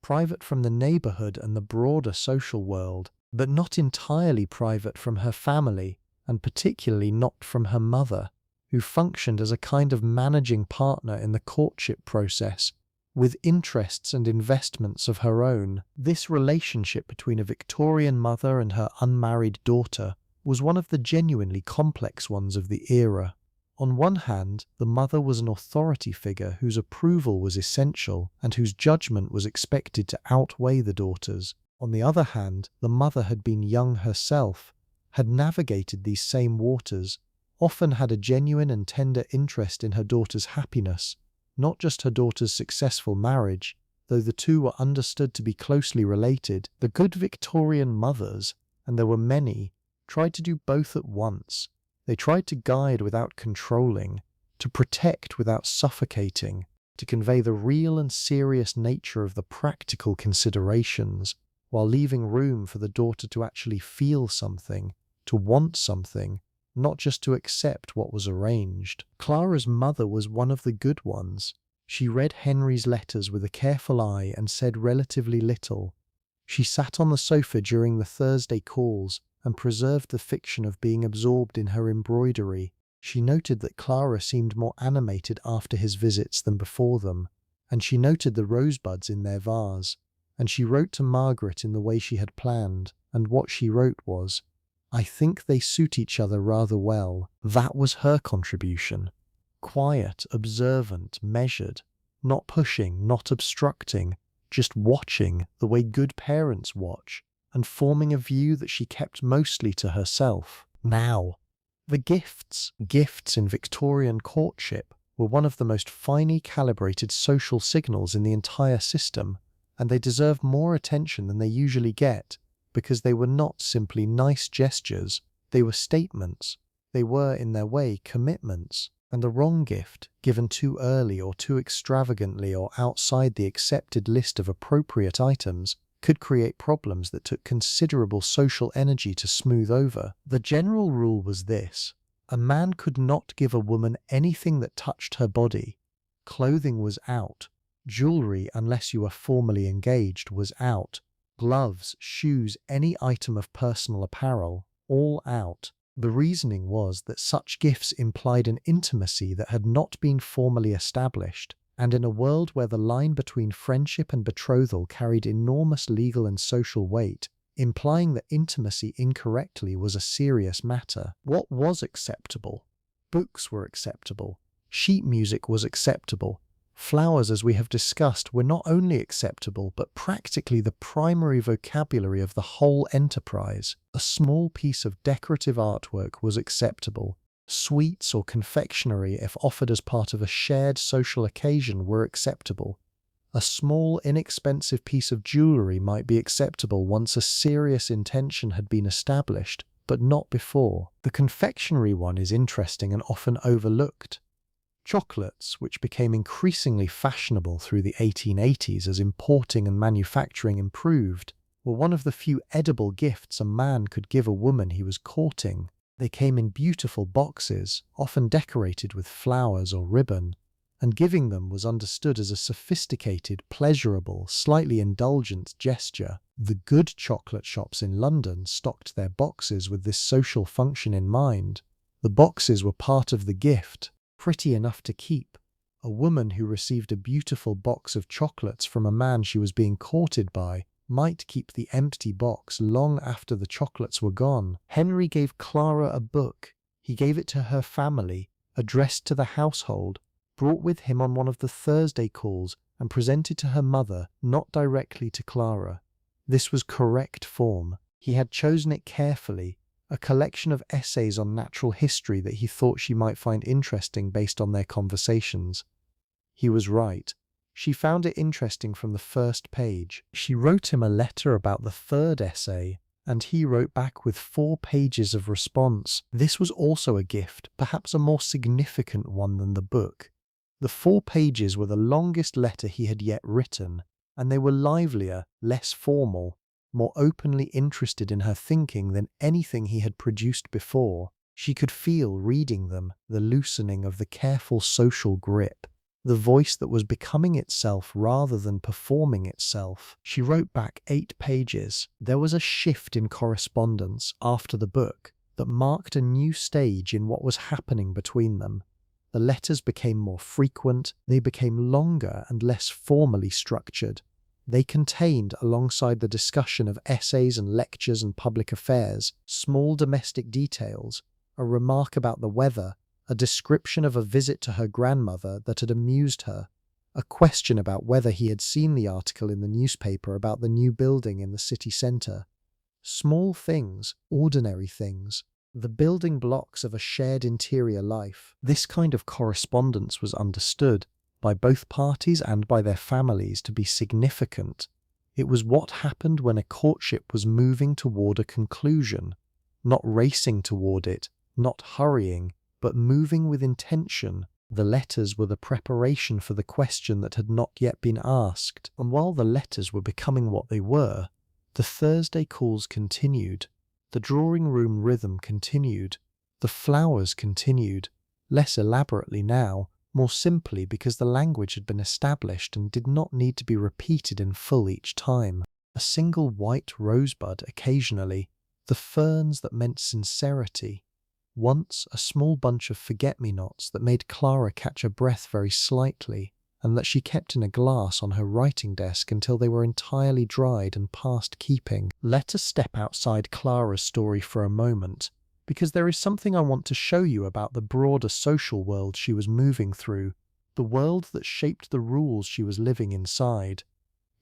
Private from the neighbourhood and the broader social world, but not entirely private from her family, and particularly not from her mother, who functioned as a kind of managing partner in the courtship process, with interests and investments of her own. This relationship between a Victorian mother and her unmarried daughter was one of the genuinely complex ones of the era. On one hand, the mother was an authority figure whose approval was essential and whose judgment was expected to outweigh the daughter's. On the other hand, the mother had been young herself, had navigated these same waters, often had a genuine and tender interest in her daughter's happiness, not just her daughter's successful marriage, though the two were understood to be closely related. The good Victorian mothers, and there were many, tried to do both at once. They tried to guide without controlling, to protect without suffocating, to convey the real and serious nature of the practical considerations, while leaving room for the daughter to actually feel something, to want something, not just to accept what was arranged. Clara's mother was one of the good ones. She read Henry's letters with a careful eye and said relatively little. She sat on the sofa during the Thursday calls and preserved the fiction of being absorbed in her embroidery. She noted that Clara seemed more animated after his visits than before them, and she noted the rosebuds in their vase, and she wrote to Margaret in the way she had planned, and what she wrote was, "I think they suit each other rather well." That was her contribution. Quiet, observant, measured, not pushing, not obstructing, just watching the way good parents watch, and forming a view that she kept mostly to herself. Now, the gifts in Victorian courtship were one of the most finely calibrated social signals in the entire system, and they deserve more attention than they usually get, because they were not simply nice gestures, they were statements, they were, in their way, commitments, and the wrong gift, given too early or too extravagantly or outside the accepted list of appropriate items, could create problems that took considerable social energy to smooth over. The general rule was this: a man could not give a woman anything that touched her body. Clothing was out. Jewelry, unless you were formally engaged, was out. Gloves, shoes, any item of personal apparel, all out. The reasoning was that such gifts implied an intimacy that had not been formally established, and in a world where the line between friendship and betrothal carried enormous legal and social weight, implying that intimacy incorrectly was a serious matter. What was acceptable? Books were acceptable. Sheet music was acceptable. Flowers, as we have discussed, were not only acceptable, but practically the primary vocabulary of the whole enterprise. A small piece of decorative artwork was acceptable. Sweets or confectionery, if offered as part of a shared social occasion, were acceptable. A small, inexpensive piece of jewellery might be acceptable once a serious intention had been established, but not before. The confectionery one is interesting and often overlooked. Chocolates, which became increasingly fashionable through the 1880s as importing and manufacturing improved, were one of the few edible gifts a man could give a woman he was courting. They came in beautiful boxes, often decorated with flowers or ribbon. and giving them was understood as a sophisticated, pleasurable, slightly indulgent gesture. The good chocolate shops in London stocked their boxes with this social function in mind. The boxes were part of the gift, pretty enough to keep. A woman who received a beautiful box of chocolates from a man she was being courted by might keep the empty box long after the chocolates were gone. Henry gave Clara a book. He gave it to her family, addressed to the household, brought with him on one of the Thursday calls, and presented to her mother, not directly to Clara. This was correct form. He had chosen it carefully, a collection of essays on natural history that he thought she might find interesting based on their conversations. He was right. She found it interesting from the first page. She wrote him a letter about the third essay, and he wrote back with 4 pages of response. This was also a gift, perhaps a more significant one than the book. The 4 pages were the longest letter he had yet written, and they were livelier, less formal, more openly interested in her thinking than anything he had produced before. She could feel, reading them, the loosening of the careful social grip, the voice that was becoming itself rather than performing itself. She wrote back 8 pages. There was a shift in correspondence after the book that marked a new stage in what was happening between them. The letters became more frequent, they became longer and less formally structured. They contained, alongside the discussion of essays and lectures and public affairs, small domestic details, a remark about the weather, a description of a visit to her grandmother that had amused her, a question about whether he had seen the article in the newspaper about the new building in the city centre. Small things, ordinary things, the building blocks of a shared interior life. This kind of correspondence was understood, by both parties and by their families, to be significant. It was what happened when a courtship was moving toward a conclusion, not racing toward it, not hurrying, but moving with intention. The letters were the preparation for the question that had not yet been asked, and while the letters were becoming what they were, the Thursday calls continued. The drawing-room rhythm continued. The flowers continued, less elaborately now, more simply because the language had been established and did not need to be repeated in full each time. A single white rosebud occasionally, the ferns that meant sincerity. Once a small bunch of forget-me-nots that made Clara catch her breath very slightly, and that she kept in a glass on her writing desk until they were entirely dried and past keeping. Let us step outside Clara's story for a moment, because there is something I want to show you about the broader social world she was moving through, the world that shaped the rules she was living inside.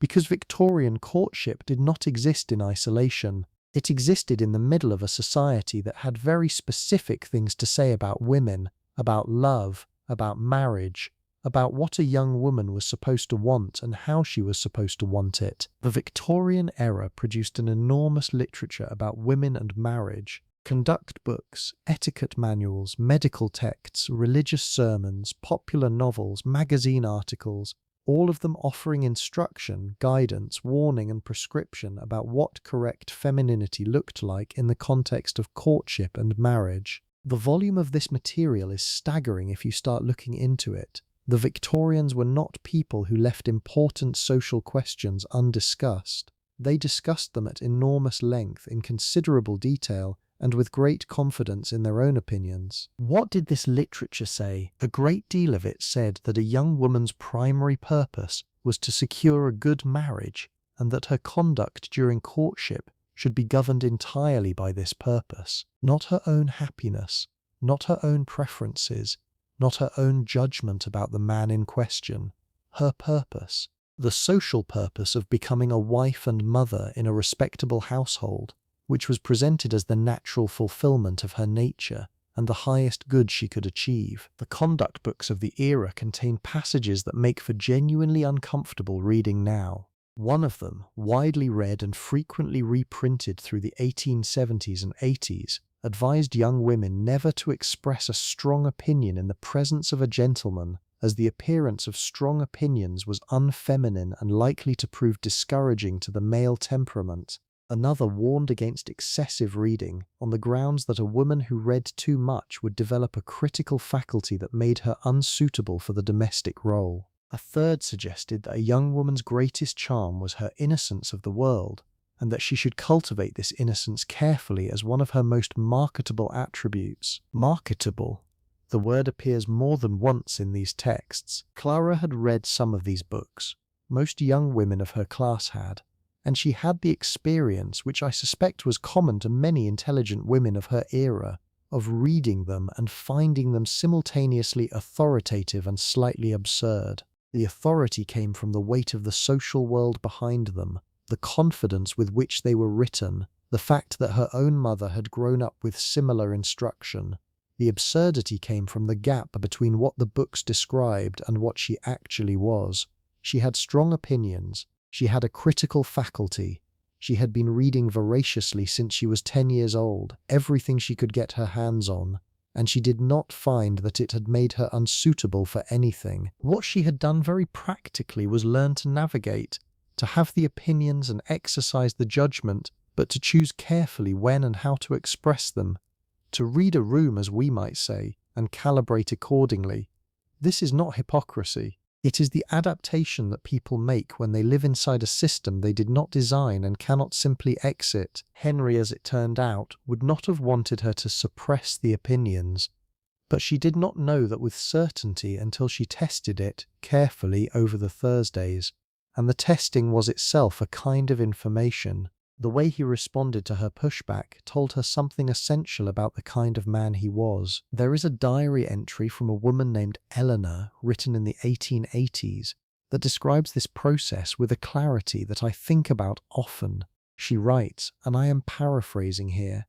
Because Victorian courtship did not exist in isolation. It existed in the middle of a society that had very specific things to say about women, about love, about marriage, about what a young woman was supposed to want and how she was supposed to want it. The Victorian era produced an enormous literature about women and marriage. Conduct books, etiquette manuals, medical texts, religious sermons, popular novels, magazine articles, all of them offering instruction, guidance, warning and prescription about what correct femininity looked like in the context of courtship and marriage. The volume of this material is staggering if you start looking into it. The Victorians were not people who left important social questions undiscussed. They discussed them at enormous length, in considerable detail, and with great confidence in their own opinions. What did this literature say? A great deal of it said that a young woman's primary purpose was to secure a good marriage, and that her conduct during courtship should be governed entirely by this purpose. Not her own happiness, not her own preferences, not her own judgment about the man in question. Her purpose, the social purpose of becoming a wife and mother in a respectable household, which was presented as the natural fulfillment of her nature and the highest good she could achieve. The conduct books of the era contain passages that make for genuinely uncomfortable reading now. One of them, widely read and frequently reprinted through the 1870s and 80s, advised young women never to express a strong opinion in the presence of a gentleman, as the appearance of strong opinions was unfeminine and likely to prove discouraging to the male temperament. Another warned against excessive reading on the grounds that a woman who read too much would develop a critical faculty that made her unsuitable for the domestic role. A third suggested that a young woman's greatest charm was her innocence of the world, and that she should cultivate this innocence carefully as one of her most marketable attributes. Marketable. The word appears more than once in these texts. Clara had read some of these books. Most young women of her class had, and she had the experience, which I suspect was common to many intelligent women of her era, of reading them and finding them simultaneously authoritative and slightly absurd. The authority came from the weight of the social world behind them, the confidence with which they were written, the fact that her own mother had grown up with similar instruction. The absurdity came from the gap between what the books described and what she actually was. She had strong opinions. She had a critical faculty. She had been reading voraciously since she was 10 years old, everything she could get her hands on, and she did not find that it had made her unsuitable for anything. What she had done very practically was learn to navigate, to have the opinions and exercise the judgment, but to choose carefully when and how to express them, to read a room, as we might say, and calibrate accordingly. This is not hypocrisy. It is the adaptation that people make when they live inside a system they did not design and cannot simply exit. Henry, as it turned out, would not have wanted her to suppress the opinions, but she did not know that with certainty until she tested it carefully over the Thursdays, and the testing was itself a kind of information. The way he responded to her pushback told her something essential about the kind of man he was. There is a diary entry from a woman named Helena, written in the 1880s, that describes this process with a clarity that I think about often. She writes, and I am paraphrasing here,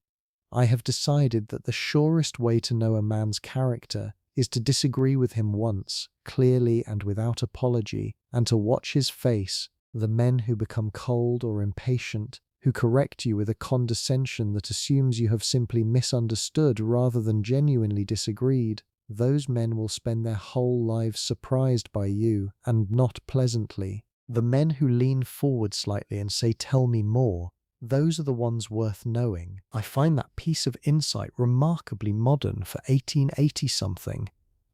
"I have decided that the surest way to know a man's character is to disagree with him once, clearly and without apology, and to watch his face. The men who become cold or impatient, who correct you with a condescension that assumes you have simply misunderstood rather than genuinely disagreed, those men will spend their whole lives surprised by you, and not pleasantly. The men who lean forward slightly and say, 'Tell me more,' those are the ones worth knowing." I find that piece of insight remarkably modern for 1880-something,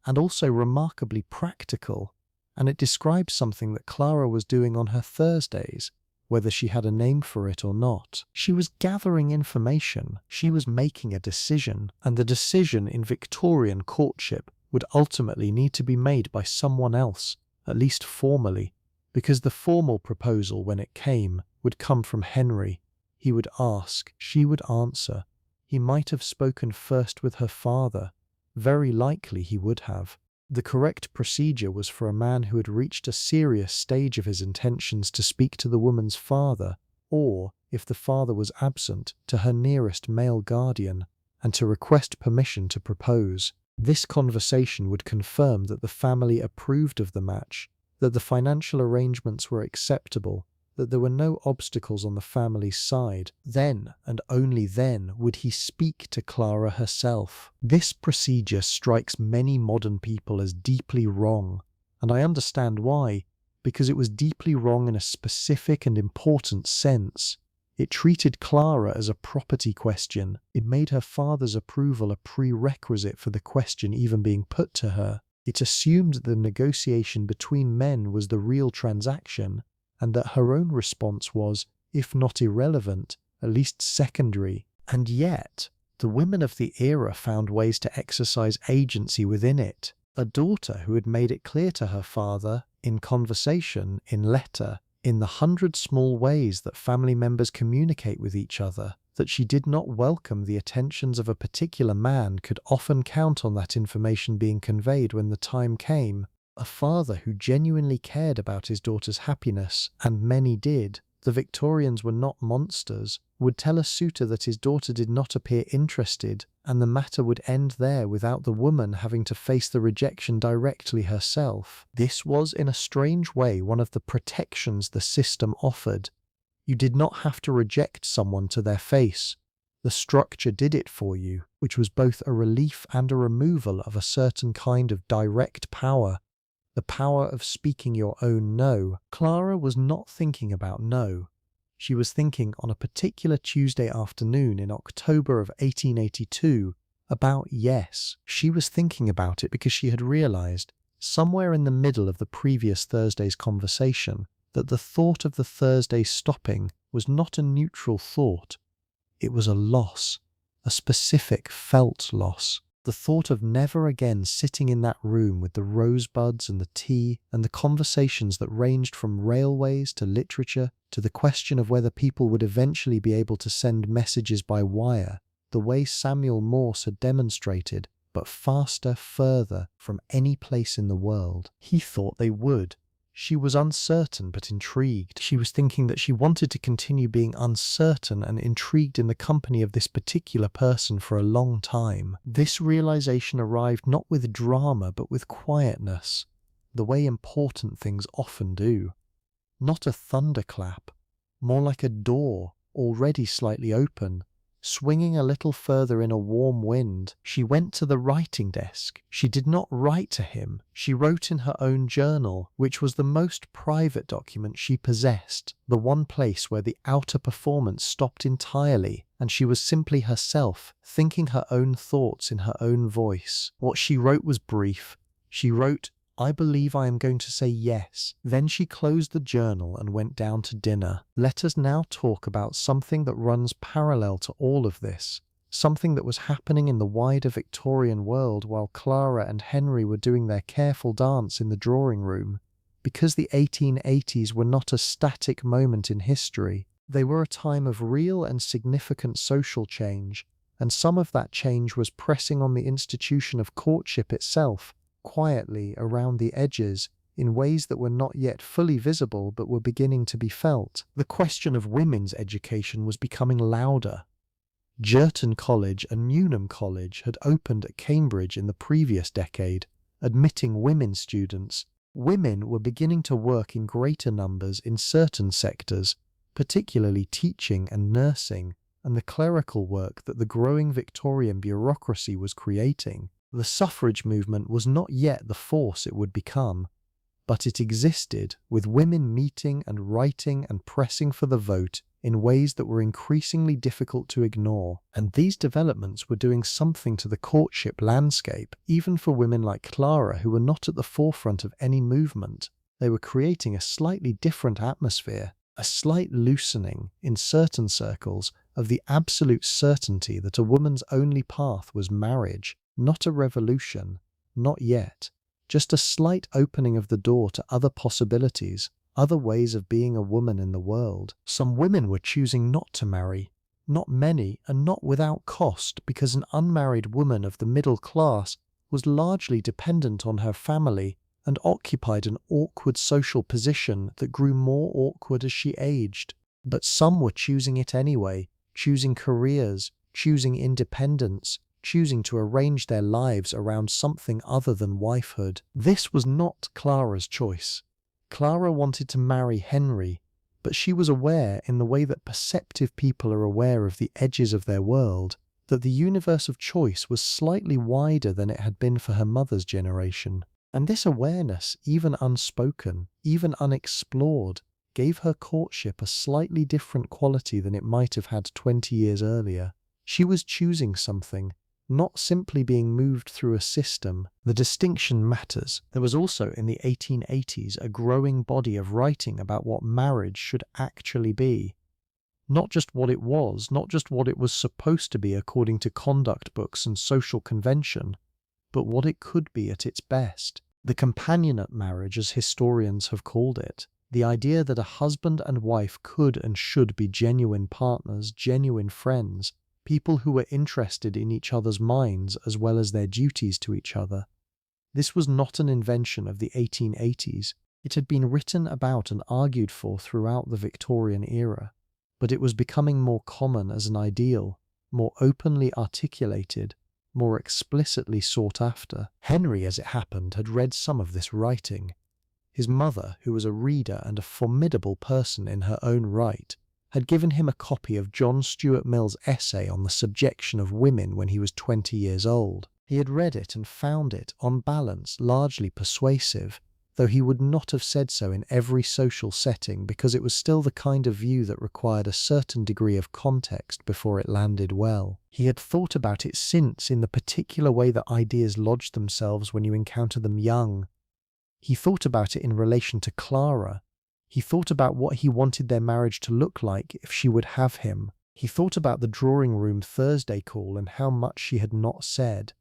and also remarkably practical, and it describes something that Clara was doing on her Thursdays, whether she had a name for it or not. She was gathering information, she was making a decision, and the decision in Victorian courtship would ultimately need to be made by someone else, at least formally, because the formal proposal, when it came, would come from Henry. He would ask, she would answer. He might have spoken first with her father. Very likely he would have. The correct procedure was for a man who had reached a serious stage of his intentions to speak to the woman's father, or, if the father was absent, to her nearest male guardian, and to request permission to propose. This conversation would confirm that the family approved of the match, that the financial arrangements were acceptable, that there were no obstacles on the family's side. Then, and only then, would he speak to Clara herself. This procedure strikes many modern people as deeply wrong, and I understand why, because it was deeply wrong in a specific and important sense. It treated Clara as a property question. It made her father's approval a prerequisite for the question even being put to her. It assumed that the negotiation between men was the real transaction, and that her own response was, if not irrelevant, at least secondary. And yet, the women of the era found ways to exercise agency within it. A daughter who had made it clear to her father, in conversation, in letter, in the 100 small ways that family members communicate with each other, that she did not welcome the attentions of a particular man, could often count on that information being conveyed when the time came. A father who genuinely cared about his daughter's happiness, and many did, the Victorians were not monsters, would tell a suitor that his daughter did not appear interested, and the matter would end there without the woman having to face the rejection directly herself. This was, in a strange way, one of the protections the system offered. You did not have to reject someone to their face. The structure did it for you, which was both a relief and a removal of a certain kind of direct power. The power of speaking your own no. Clara was not thinking about no. She was thinking on a particular Tuesday afternoon in October of 1882 about yes. She was thinking about it because she had realized, somewhere in the middle of the previous Thursday's conversation, that the thought of the Thursday stopping was not a neutral thought. It was a loss, a specific felt loss. The thought of never again sitting in that room with the rosebuds and the tea and the conversations that ranged from railways to literature to the question of whether people would eventually be able to send messages by wire, the way Samuel Morse had demonstrated, but faster, further, from any place in the world. He thought they would. She was uncertain but intrigued. She was thinking that she wanted to continue being uncertain and intrigued in the company of this particular person for a long time. This realization arrived not with drama but with quietness, the way important things often do. Not a thunderclap, more like a door, already slightly open, swinging a little further in a warm wind. She went to the writing desk. She did not write to him. She wrote in her own journal, which was the most private document she possessed, the one place where the outer performance stopped entirely, and she was simply herself, thinking her own thoughts in her own voice. What she wrote was brief. She wrote, "I believe I am going to say yes." Then she closed the journal and went down to dinner. Let us now talk about something that runs parallel to all of this, something that was happening in the wider Victorian world while Clara and Henry were doing their careful dance in the drawing room. Because the 1880s were not a static moment in history, they were a time of real and significant social change, and some of that change was pressing on the institution of courtship itself, quietly around the edges, in ways that were not yet fully visible but were beginning to be felt. The question of women's education was becoming louder. Girton College and Newnham College had opened at Cambridge in the previous decade, admitting women students. Women were beginning to work in greater numbers in certain sectors, particularly teaching and nursing, and the clerical work that the growing Victorian bureaucracy was creating. The suffrage movement was not yet the force it would become, but it existed, with women meeting and writing and pressing for the vote in ways that were increasingly difficult to ignore. And these developments were doing something to the courtship landscape, even for women like Clara, who were not at the forefront of any movement. They were creating a slightly different atmosphere, a slight loosening, in certain circles, of the absolute certainty that a woman's only path was marriage. Not a revolution, not yet, just a slight opening of the door to other possibilities, other ways of being a woman in the world. Some women were choosing not to marry, not many and not without cost, because an unmarried woman of the middle class was largely dependent on her family and occupied an awkward social position that grew more awkward as she aged. But some were choosing it anyway, choosing careers, choosing independence, choosing to arrange their lives around something other than wifehood. This was not Clara's choice. Clara wanted to marry Henry, but she was aware, in the way that perceptive people are aware of the edges of their world, that the universe of choice was slightly wider than it had been for her mother's generation. And this awareness, even unspoken, even unexplored, gave her courtship a slightly different quality than it might have had 20 years earlier. She was choosing something, not simply being moved through a system. The distinction matters. There was also in the 1880s a growing body of writing about what marriage should actually be. Not just what it was, not just what it was supposed to be according to conduct books and social convention, but what it could be at its best. The companionate marriage, as historians have called it. The idea that a husband and wife could and should be genuine partners, genuine friends, people who were interested in each other's minds as well as their duties to each other. This was not an invention of the 1880s. It had been written about and argued for throughout the Victorian era, but it was becoming more common as an ideal, more openly articulated, more explicitly sought after. Henry, as it happened, had read some of this writing. His mother, who was a reader and a formidable person in her own right, had given him a copy of John Stuart Mill's essay on the subjection of women when he was 20 years old. He had read it and found it, on balance, largely persuasive, though he would not have said so in every social setting because it was still the kind of view that required a certain degree of context before it landed well. He had thought about it since in the particular way that ideas lodge themselves when you encounter them young. He thought about it in relation to Clara. He thought about what he wanted their marriage to look like if she would have him. He thought about the drawing room Thursday call and how much she had not said.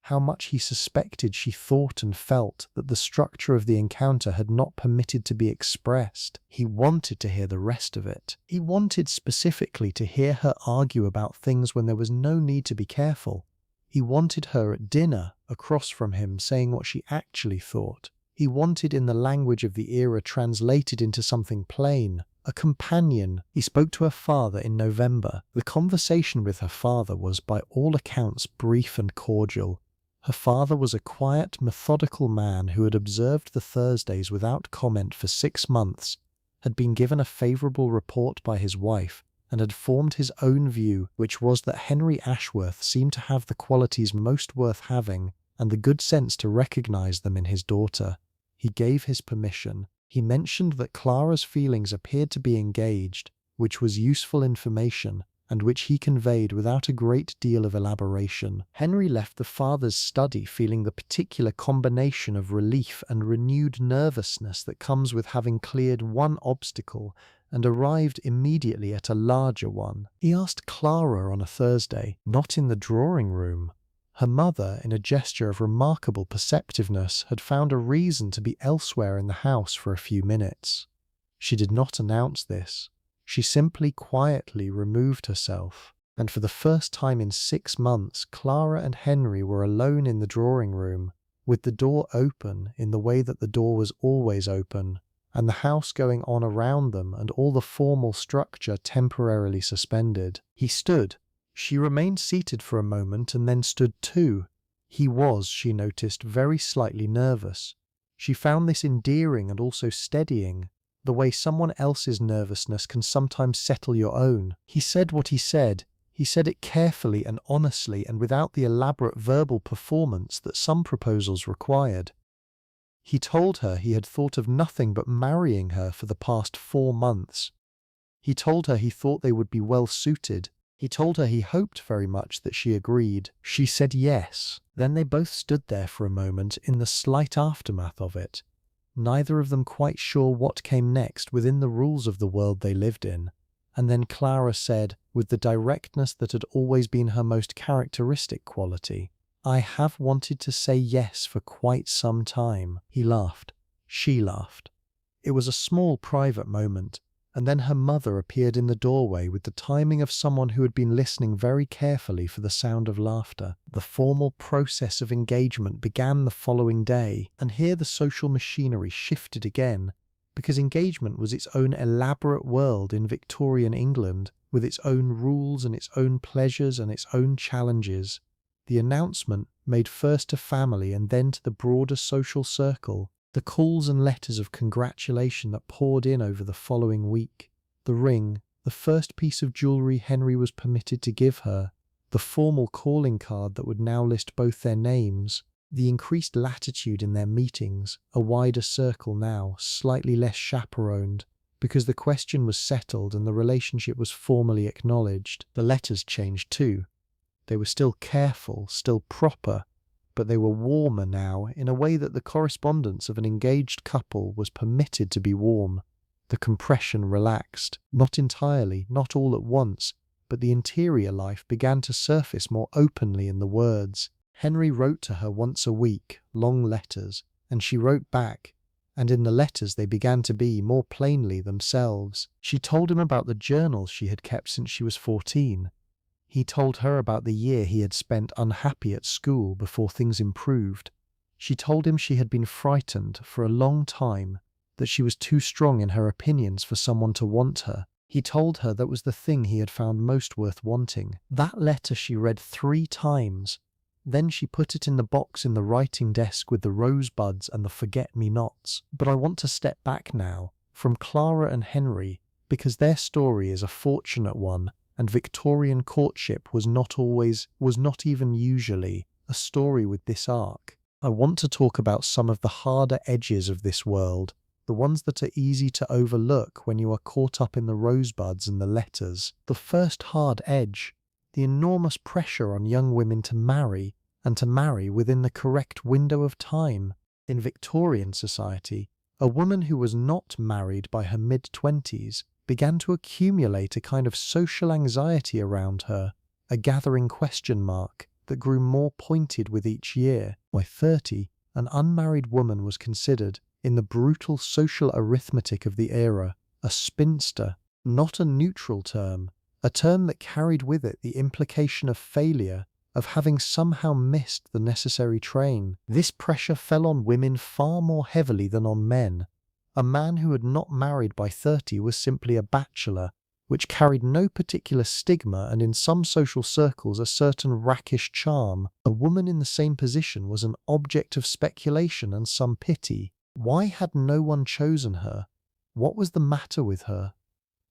How much he suspected she thought and felt that the structure of the encounter had not permitted to be expressed. He wanted to hear the rest of it. He wanted specifically to hear her argue about things when there was no need to be careful. He wanted her at dinner, across from him, saying what she actually thought. He wanted, in the language of the era translated into something plain, a companion. He spoke to her father in November. The conversation with her father was, by all accounts, brief and cordial. Her father was a quiet, methodical man who had observed the Thursdays without comment for 6 months, had been given a favourable report by his wife, and had formed his own view, which was that Henry Ashworth seemed to have the qualities most worth having, and the good sense to recognise them in his daughter. He gave his permission. He mentioned that Clara's feelings appeared to be engaged, which was useful information, and which he conveyed without a great deal of elaboration. Henry left the father's study feeling the particular combination of relief and renewed nervousness that comes with having cleared one obstacle and arrived immediately at a larger one. He asked Clara on a Thursday, not in the drawing room. Her mother, in a gesture of remarkable perceptiveness, had found a reason to be elsewhere in the house for a few minutes. She did not announce this. She simply quietly removed herself, and for the first time in 6 months Clara and Henry were alone in the drawing room, with the door open in the way that the door was always open, and the house going on around them and all the formal structure temporarily suspended. He stood. She remained seated for a moment and then stood too. He was, she noticed, very slightly nervous. She found this endearing and also steadying, the way someone else's nervousness can sometimes settle your own. He said what he said. He said it carefully and honestly and without the elaborate verbal performance that some proposals required. He told her he had thought of nothing but marrying her for the past 4 months. He told her he thought they would be well suited. He told her he hoped very much that she agreed. She said yes. Then they both stood there for a moment in the slight aftermath of it, neither of them quite sure what came next within the rules of the world they lived in. And then Clara said, with the directness that had always been her most characteristic quality, "I have wanted to say yes for quite some time." He laughed. She laughed. It was a small private moment, and then her mother appeared in the doorway with the timing of someone who had been listening very carefully for the sound of laughter. The formal process of engagement began the following day, and here the social machinery shifted again, because engagement was its own elaborate world in Victorian England, with its own rules and its own pleasures and its own challenges. The announcement, made first to family and then to the broader social circle, the calls and letters of congratulation that poured in over the following week, the ring, the first piece of jewellery Henry was permitted to give her, the formal calling card that would now list both their names, the increased latitude in their meetings, a wider circle now, slightly less chaperoned, because the question was settled and the relationship was formally acknowledged. The letters changed too. They were still careful, still proper, but they were warmer now, in a way that the correspondence of an engaged couple was permitted to be warm. The compression relaxed, not entirely, not all at once, but the interior life began to surface more openly in the words. Henry wrote to her once a week, long letters, and she wrote back, and in the letters they began to be, more plainly, themselves. She told him about the journals she had kept since she was 14. He told her about the year he had spent unhappy at school before things improved. She told him she had been frightened for a long time, that she was too strong in her opinions for someone to want her. He told her that was the thing he had found most worth wanting. That letter she read 3 times. Then she put it in the box in the writing desk with the rosebuds and the forget-me-nots. But I want to step back now, from Clara and Henry, because their story is a fortunate one, and Victorian courtship was not even usually, a story with this arc. I want to talk about some of the harder edges of this world, the ones that are easy to overlook when you are caught up in the rosebuds and the letters. The first hard edge, the enormous pressure on young women to marry, and to marry within the correct window of time. In Victorian society, a woman who was not married by her mid-20s began to accumulate a kind of social anxiety around her, a gathering question mark that grew more pointed with each year. By 30, an unmarried woman was considered, in the brutal social arithmetic of the era, a spinster, not a neutral term, a term that carried with it the implication of failure, of having somehow missed the necessary train. This pressure fell on women far more heavily than on men. A man who had not married by 30 was simply a bachelor, which carried no particular stigma and in some social circles a certain rakish charm. A woman in the same position was an object of speculation and some pity. Why had no one chosen her? What was the matter with her?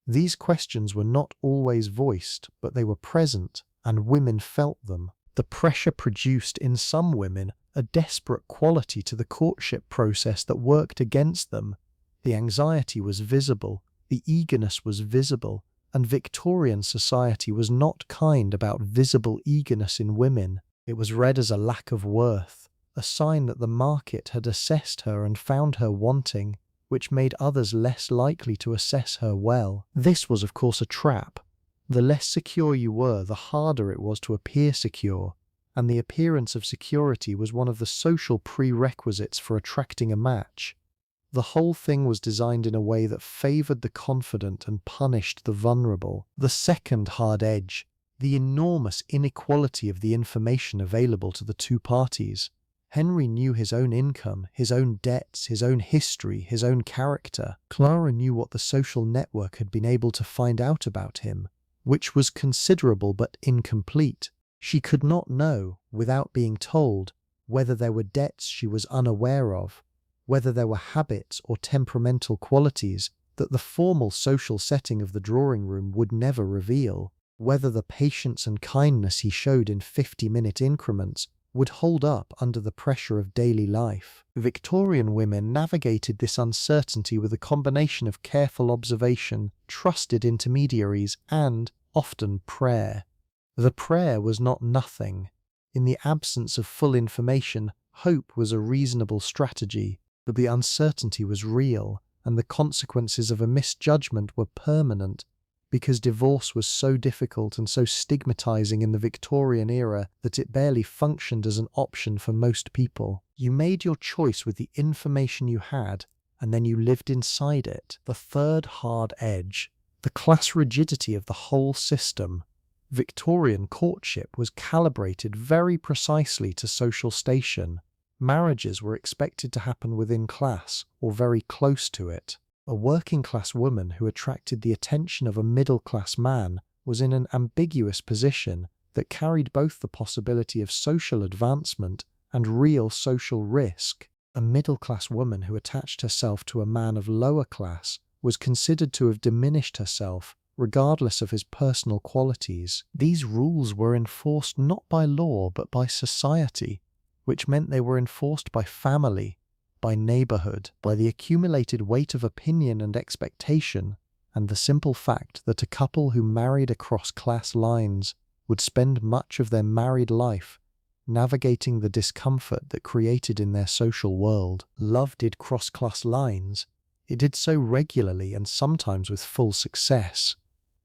These questions were not always voiced, but they were present, and women felt them. The pressure produced in some women a desperate quality to the courtship process that worked against them. The anxiety was visible, the eagerness was visible, and Victorian society was not kind about visible eagerness in women. It was read as a lack of worth, a sign that the market had assessed her and found her wanting, which made others less likely to assess her well. This was of course a trap. The less secure you were, the harder it was to appear secure, and the appearance of security was one of the social prerequisites for attracting a match. The whole thing was designed in a way that favoured the confident and punished the vulnerable. The second hard edge, the enormous inequality of the information available to the two parties. Henry knew his own income, his own debts, his own history, his own character. Clara knew what the social network had been able to find out about him, which was considerable but incomplete. She could not know, without being told, whether there were debts she was unaware of, whether there were habits or temperamental qualities that the formal social setting of the drawing room would never reveal, whether the patience and kindness he showed in 50-minute increments would hold up under the pressure of daily life. Victorian women navigated this uncertainty with a combination of careful observation, trusted intermediaries, and, often, prayer. The prayer was not nothing. In the absence of full information, hope was a reasonable strategy, but the uncertainty was real, and the consequences of a misjudgment were permanent, because divorce was so difficult and so stigmatizing in the Victorian era that it barely functioned as an option for most people. You made your choice with the information you had, and then you lived inside it. The third hard edge, the class rigidity of the whole system. Victorian courtship was calibrated very precisely to social station. Marriages were expected to happen within class, or very close to it. A working-class woman who attracted the attention of a middle-class man was in an ambiguous position that carried both the possibility of social advancement and real social risk. A middle-class woman who attached herself to a man of lower class was considered to have diminished herself, regardless of his personal qualities. These rules were enforced not by law but by society, which meant they were enforced by family, by neighbourhood, by the accumulated weight of opinion and expectation, and the simple fact that a couple who married across class lines would spend much of their married life navigating the discomfort that created in their social world. Love did cross class lines. It did so regularly and sometimes with full success,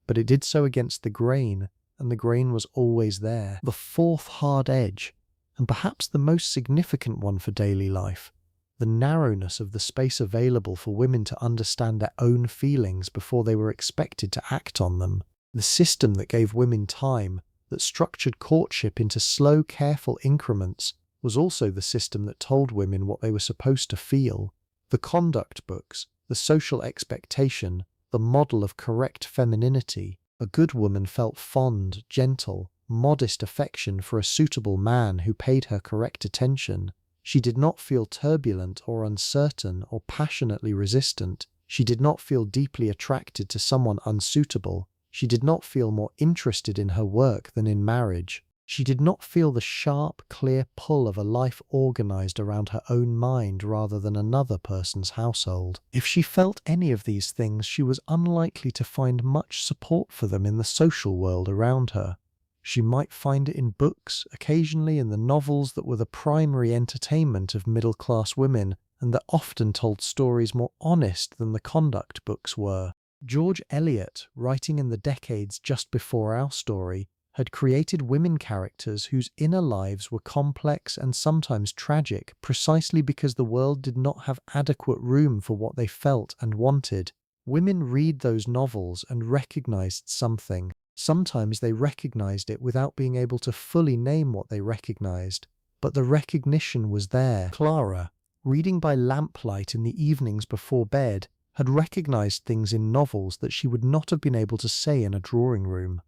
but it did so against the grain, and the grain was always there. The fourth hard edge, and perhaps the most significant one for daily life, the narrowness of the space available for women to understand their own feelings before they were expected to act on them. The system that gave women time, that structured courtship into slow, careful increments, was also the system that told women what they were supposed to feel. The conduct books, the social expectation, the model of correct femininity. A good woman felt fond, gentle, modest affection for a suitable man who paid her correct attention. She did not feel turbulent or uncertain or passionately resistant. She did not feel deeply attracted to someone unsuitable. She did not feel more interested in her work than in marriage. She did not feel the sharp, clear pull of a life organized around her own mind rather than another person's household. If she felt any of these things, she was unlikely to find much support for them in the social world around her. She might find it in books, occasionally in the novels that were the primary entertainment of middle-class women, and that often told stories more honest than the conduct books were. George Eliot, writing in the decades just before our story, had created women characters whose inner lives were complex and sometimes tragic precisely because the world did not have adequate room for what they felt and wanted. Women read those novels and recognized something. Sometimes they recognized it without being able to fully name what they recognized, but the recognition was there. Clara, reading by lamplight in the evenings before bed, had recognized things in novels that she would not have been able to say in a drawing room.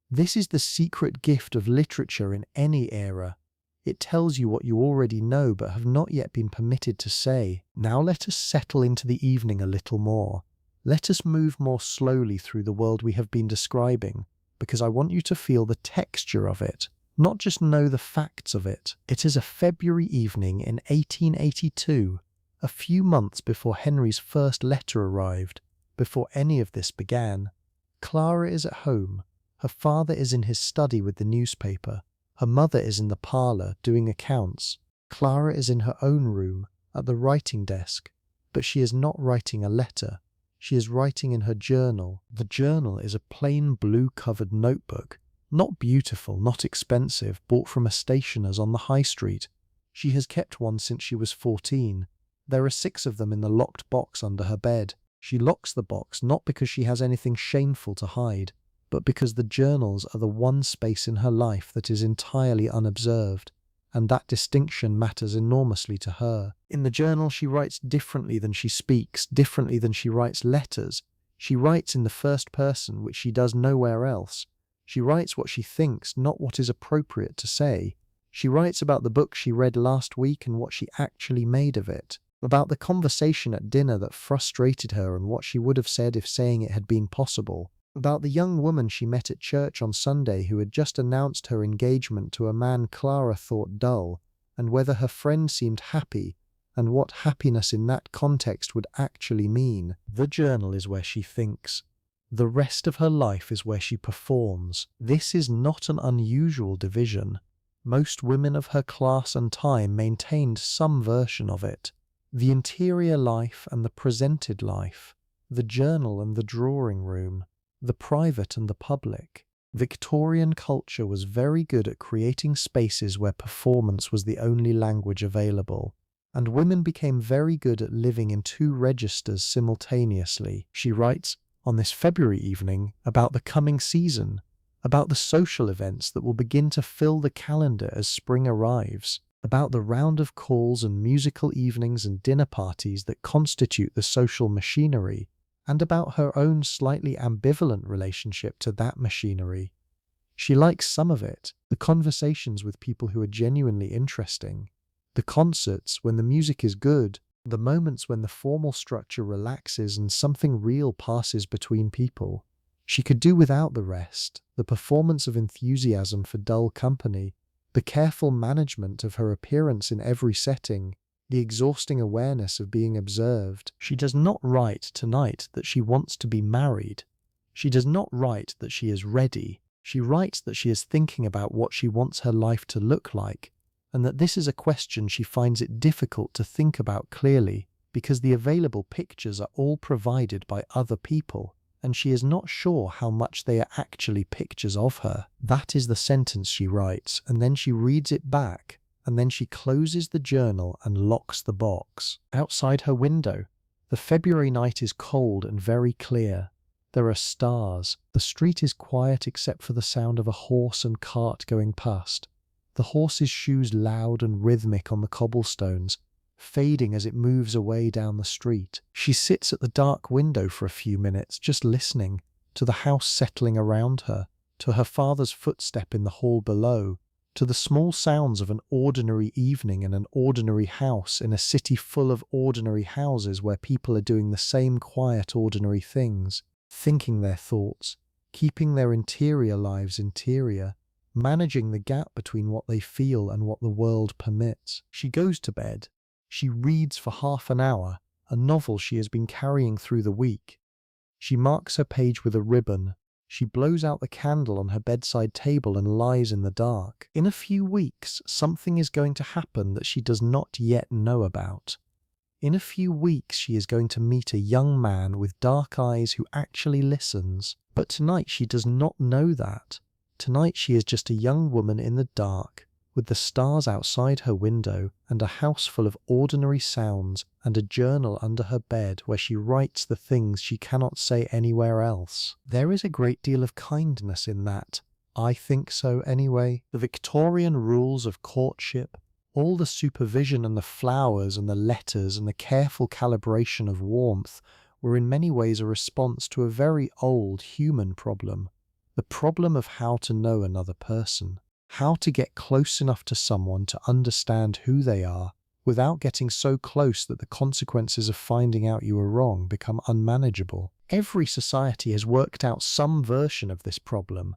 This is the secret gift of literature in any era. It tells you what you already know but have not yet been permitted to say. Now let us settle into the evening a little more. Let us move more slowly through the world we have been describing, because I want you to feel the texture of it, not just know the facts of it. It is a February evening in 1882, a few months before Henry's first letter arrived, before any of this began. Clara is at home. Her father is in his study with the newspaper. Her mother is in the parlour doing accounts. Clara is in her own room, at the writing desk, but she is not writing a letter. She is writing in her journal. The journal is a plain blue-covered notebook, not beautiful, not expensive, bought from a stationer's on the high street. She has kept one since she was 14. There are 6 of them in the locked box under her bed. She locks the box not because she has anything shameful to hide, but because the journals are the one space in her life that is entirely unobserved, and that distinction matters enormously to her. In the journal she writes differently than she speaks, differently than she writes letters. She writes in the first person, which she does nowhere else. She writes what she thinks, not what is appropriate to say. She writes about the book she read last week and what she actually made of it, about the conversation at dinner that frustrated her and what she would have said if saying it had been possible, about the young woman she met at church on Sunday who had just announced her engagement to a man Clara thought dull, and whether her friend seemed happy, and what happiness in that context would actually mean. The journal is where she thinks. The rest of her life is where she performs. This is not an unusual division. Most women of her class and time maintained some version of it. The interior life and the presented life, the journal and the drawing room, the private and the public. Victorian culture was very good at creating spaces where performance was the only language available, and women became very good at living in 2 registers simultaneously. She writes, on this February evening, about the coming season, about the social events that will begin to fill the calendar as spring arrives, about the round of calls and musical evenings and dinner parties that constitute the social machinery, and about her own slightly ambivalent relationship to that machinery. She likes some of it, the conversations with people who are genuinely interesting, the concerts when the music is good, the moments when the formal structure relaxes and something real passes between people. She could do without the rest, the performance of enthusiasm for dull company, the careful management of her appearance in every setting, the exhausting awareness of being observed. She does not write tonight that she wants to be married. She does not write that she is ready. She writes that she is thinking about what she wants her life to look like, and that this is a question she finds it difficult to think about clearly, because the available pictures are all provided by other people, and she is not sure how much they are actually pictures of her. That is the sentence she writes, and then she reads it back, and then she closes the journal and locks the box. Outside her window, the February night is cold and very clear. There are stars. The street is quiet except for the sound of a horse and cart going past. The horse's shoes loud and rhythmic on the cobblestones, fading as it moves away down the street. She sits at the dark window for a few minutes, just listening, to the house settling around her, to her father's footstep in the hall below, to the small sounds of an ordinary evening in an ordinary house in a city full of ordinary houses where people are doing the same quiet ordinary things, thinking their thoughts, keeping their interior lives interior, managing the gap between what they feel and what the world permits. She goes to bed. She reads for half an hour, a novel she has been carrying through the week. She marks her page with a ribbon. She blows out the candle on her bedside table and lies in the dark. In a few weeks, something is going to happen that she does not yet know about. In a few weeks, she is going to meet a young man with dark eyes who actually listens. But tonight she does not know that. Tonight she is just a young woman in the dark, with the stars outside her window and a house full of ordinary sounds and a journal under her bed where she writes the things she cannot say anywhere else. There is a great deal of kindness in that. I think so anyway. The Victorian rules of courtship, all the supervision and the flowers and the letters and the careful calibration of warmth were in many ways a response to a very old human problem. The problem of how to know another person. How to get close enough to someone to understand who they are without getting so close that the consequences of finding out you were wrong become unmanageable. Every society has worked out some version of this problem.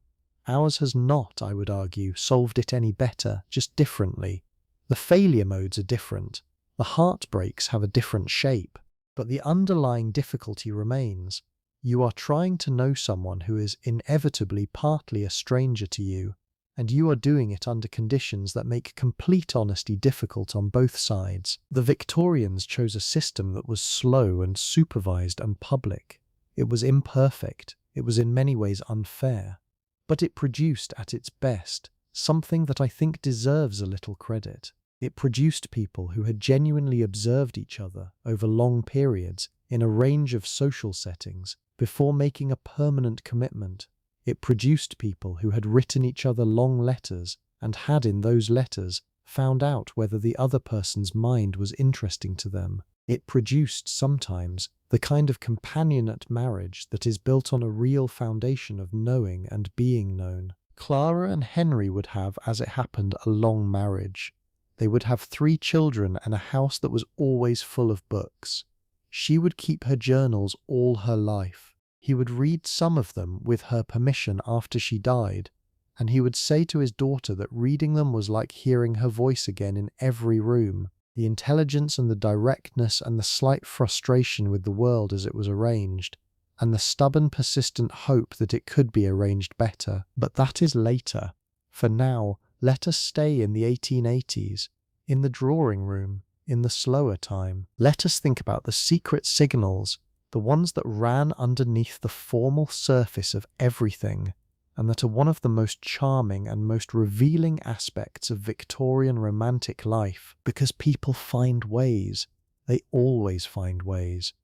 Ours has not, I would argue, solved it any better, just differently. The failure modes are different. The heartbreaks have a different shape. But the underlying difficulty remains. You are trying to know someone who is inevitably partly a stranger to you, and you are doing it under conditions that make complete honesty difficult on both sides. The Victorians chose a system that was slow and supervised and public. It was imperfect. It was in many ways unfair. But it produced, at its best, something that I think deserves a little credit. It produced people who had genuinely observed each other over long periods in a range of social settings before making a permanent commitment. It produced people who had written each other long letters and had in those letters found out whether the other person's mind was interesting to them. It produced, sometimes, the kind of companionate marriage that is built on a real foundation of knowing and being known. Clara and Henry would have, as it happened, a long marriage. They would have 3 children and a house that was always full of books. She would keep her journals all her life. He would read some of them with her permission after she died, and he would say to his daughter that reading them was like hearing her voice again in every room. The intelligence and the directness and the slight frustration with the world as it was arranged, and the stubborn persistent hope that it could be arranged better. But that is later. For now, let us stay in the 1880s, in the drawing room, in the slower time. Let us think about the secret signals, the ones that ran underneath the formal surface of everything, and that are one of the most charming and most revealing aspects of Victorian romantic life, because people find ways. They always find ways.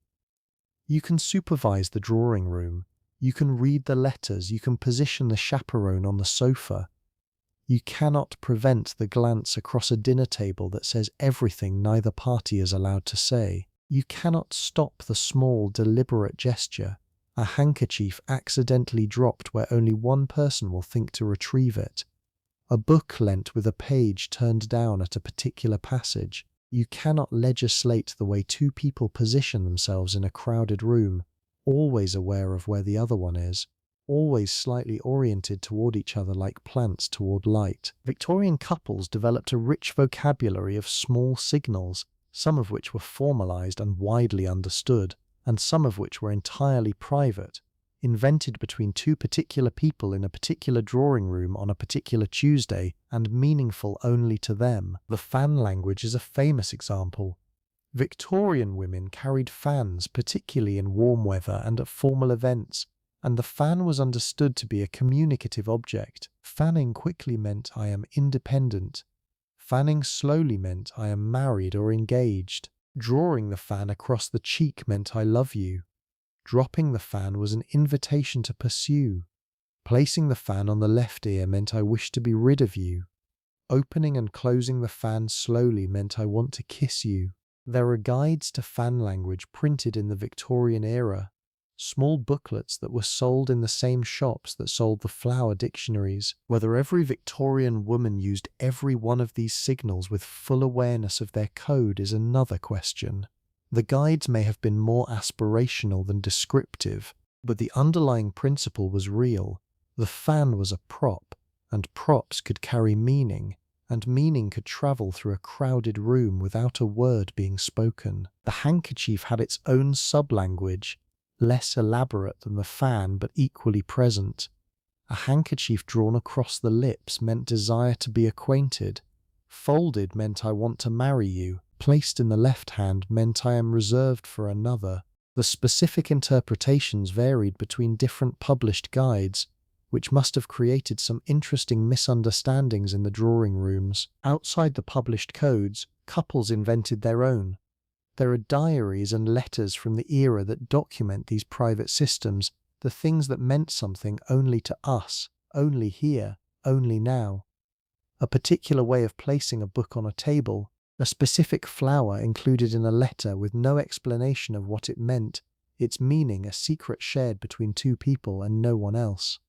You can supervise the drawing room, you can read the letters, you can position the chaperone on the sofa. You cannot prevent the glance across a dinner table that says everything neither party is allowed to say. You cannot stop the small, deliberate gesture, a handkerchief accidentally dropped where only one person will think to retrieve it, a book lent with a page turned down at a particular passage. You cannot legislate the way 2 people position themselves in a crowded room, always aware of where the other one is, always slightly oriented toward each other like plants toward light. Victorian couples developed a rich vocabulary of small signals, some of which were formalized and widely understood, and some of which were entirely private, invented between 2 particular people in a particular drawing room on a particular Tuesday, and meaningful only to them. The fan language is a famous example. Victorian women carried fans, particularly in warm weather and at formal events, and the fan was understood to be a communicative object. Fanning quickly meant I am independent. Fanning slowly meant I am married or engaged. Drawing the fan across the cheek meant I love you. Dropping the fan was an invitation to pursue. Placing the fan on the left ear meant I wish to be rid of you. Opening and closing the fan slowly meant I want to kiss you. There are guides to fan language printed in the Victorian era, small booklets that were sold in the same shops that sold the flower dictionaries. Whether every Victorian woman used every one of these signals with full awareness of their code is another question. The guides may have been more aspirational than descriptive, but the underlying principle was real. The fan was a prop, and props could carry meaning, and meaning could travel through a crowded room without a word being spoken. The handkerchief had its own sub-language, less elaborate than the fan but equally present. A handkerchief drawn across the lips meant desire to be acquainted. Folded meant I want to marry you. Placed in the left hand meant I am reserved for another. The specific interpretations varied between different published guides, which must have created some interesting misunderstandings in the drawing rooms. Outside the published codes, couples invented their own. There are diaries and letters from the era that document these private systems, the things that meant something only to us, only here, only now. A particular way of placing a book on a table, a specific flower included in a letter with no explanation of what it meant, its meaning a secret shared between two people and no one else.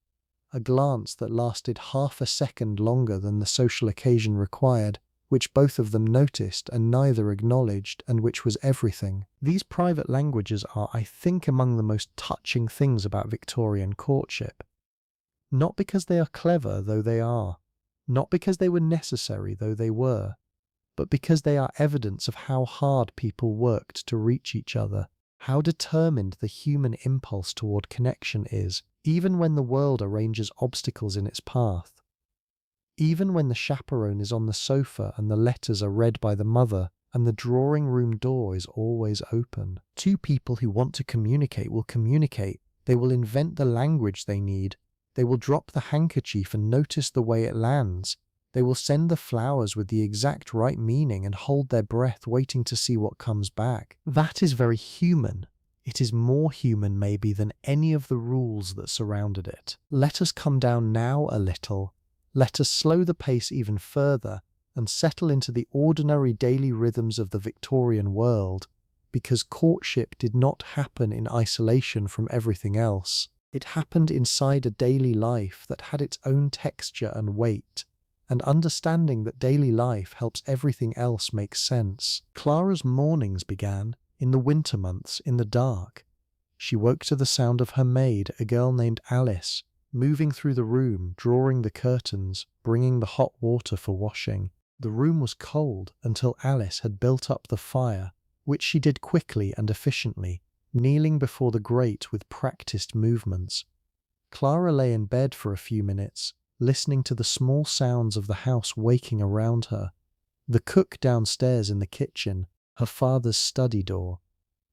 A glance that lasted half a second longer than the social occasion required, which both of them noticed and neither acknowledged, and which was everything. These private languages are, I think, among the most touching things about Victorian courtship. Not because they are clever, though they are. Not because they were necessary, though they were. But because they are evidence of how hard people worked to reach each other, how determined the human impulse toward connection is, even when the world arranges obstacles in its path. Even when the chaperone is on the sofa and the letters are read by the mother, and the drawing room door is always open. Two people who want to communicate will communicate. They will invent the language they need. They will drop the handkerchief and notice the way it lands. They will send the flowers with the exact right meaning and hold their breath waiting to see what comes back. That is very human. It is more human maybe than any of the rules that surrounded it. Let us come down now a little. Let us slow the pace even further and settle into the ordinary daily rhythms of the Victorian world, because courtship did not happen in isolation from everything else. It happened inside a daily life that had its own texture and weight, and understanding that daily life helps everything else make sense. Clara's mornings began, in the winter months, in the dark. She woke to the sound of her maid, a girl named Alice, moving through the room, drawing the curtains, bringing the hot water for washing. The room was cold until Alice had built up the fire, which she did quickly and efficiently, kneeling before the grate with practiced movements. Clara lay in bed for a few minutes, listening to the small sounds of the house waking around her. The cook downstairs in the kitchen, her father's study door,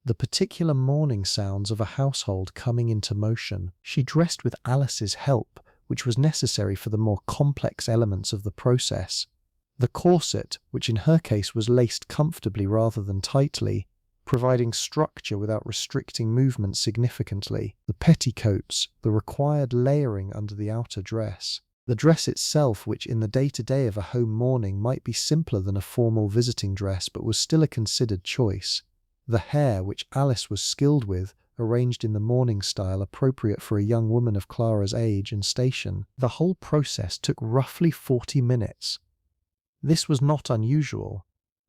the particular morning sounds of a household coming into motion. She dressed with Alice's help, which was necessary for the more complex elements of the process. The corset, which in her case was laced comfortably rather than tightly, providing structure without restricting movement significantly. The petticoats, the required layering under the outer dress. The dress itself, which in the day-to-day of a home morning might be simpler than a formal visiting dress but was still a considered choice. The hair, which Alice was skilled with, arranged in the morning style appropriate for a young woman of Clara's age and station. The whole process took roughly 40 minutes. This was not unusual.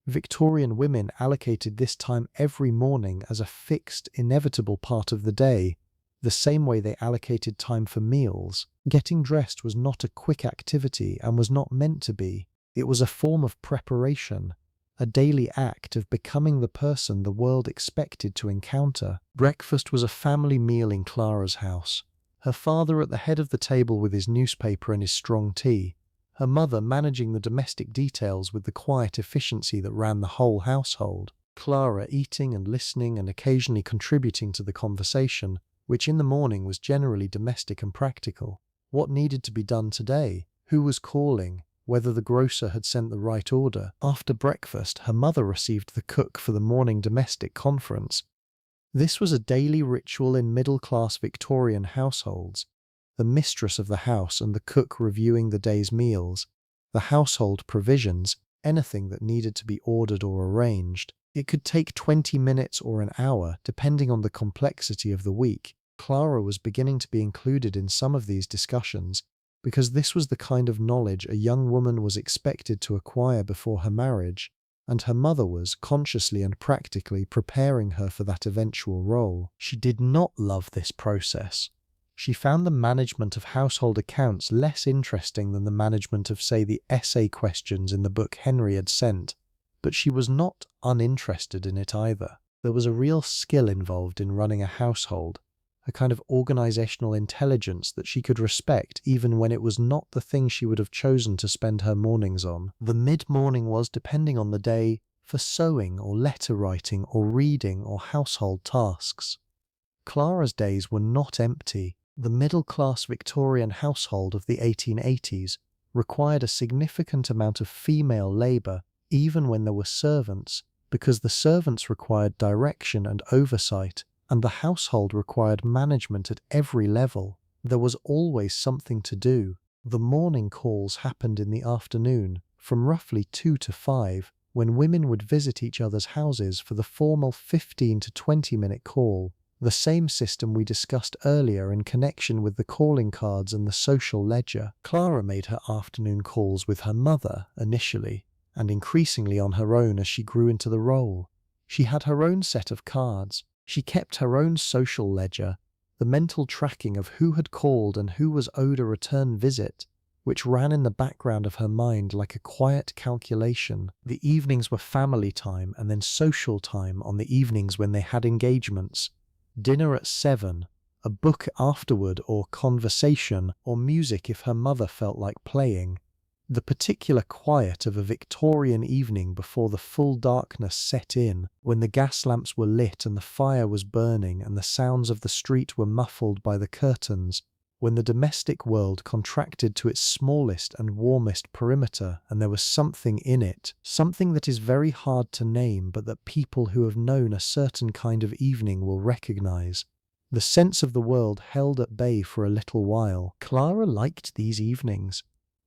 Victorian women allocated this time every morning as a fixed, inevitable part of the day, the same way they allocated time for meals. Getting dressed was not a quick activity and was not meant to be. It was a form of preparation, a daily act of becoming the person the world expected to encounter. Breakfast was a family meal in Clara's house, her father at the head of the table with his newspaper and his strong tea, her mother managing the domestic details with the quiet efficiency that ran the whole household, Clara eating and listening and occasionally contributing to the conversation, which in the morning was generally domestic and practical. What needed to be done today? Who was calling? Whether the grocer had sent the right order. After breakfast, her mother received the cook for the morning domestic conference. This was a daily ritual in middle-class Victorian households, the mistress of the house and the cook reviewing the day's meals, the household provisions, anything that needed to be ordered or arranged. It could take 20 minutes or an hour, depending on the complexity of the week. Clara was beginning to be included in some of these discussions, because this was the kind of knowledge a young woman was expected to acquire before her marriage, and her mother was, consciously and practically, preparing her for that eventual role. She did not love this process. She found the management of household accounts less interesting than the management of, say, the essay questions in the book Henry had sent, but she was not uninterested in it either. There was a real skill involved in running a household, a kind of organisational intelligence that she could respect even when it was not the thing she would have chosen to spend her mornings on. The mid-morning was, depending on the day, for sewing or letter writing or reading or household tasks. Clara's days were not empty. The middle-class Victorian household of the 1880s required a significant amount of female labour, even when there were servants, because the servants required direction and oversight, and the household required management at every level. There was always something to do. The morning calls happened in the afternoon, from roughly 2 to 5, when women would visit each other's houses for the formal 15 to 20-minute call, the same system we discussed earlier in connection with the calling cards and the social ledger. Clara made her afternoon calls with her mother initially, and increasingly on her own as she grew into the role. She had her own set of cards. She kept her own social ledger, the mental tracking of who had called and who was owed a return visit, which ran in the background of her mind like a quiet calculation. The evenings were family time and then social time on the evenings when they had engagements. Dinner at 7, a book afterward, or conversation, or music if her mother felt like playing. The particular quiet of a Victorian evening before the full darkness set in, when the gas lamps were lit and the fire was burning and the sounds of the street were muffled by the curtains, when the domestic world contracted to its smallest and warmest perimeter and there was something in it, something that is very hard to name but that people who have known a certain kind of evening will recognize. The sense of the world held at bay for a little while. Clara liked these evenings.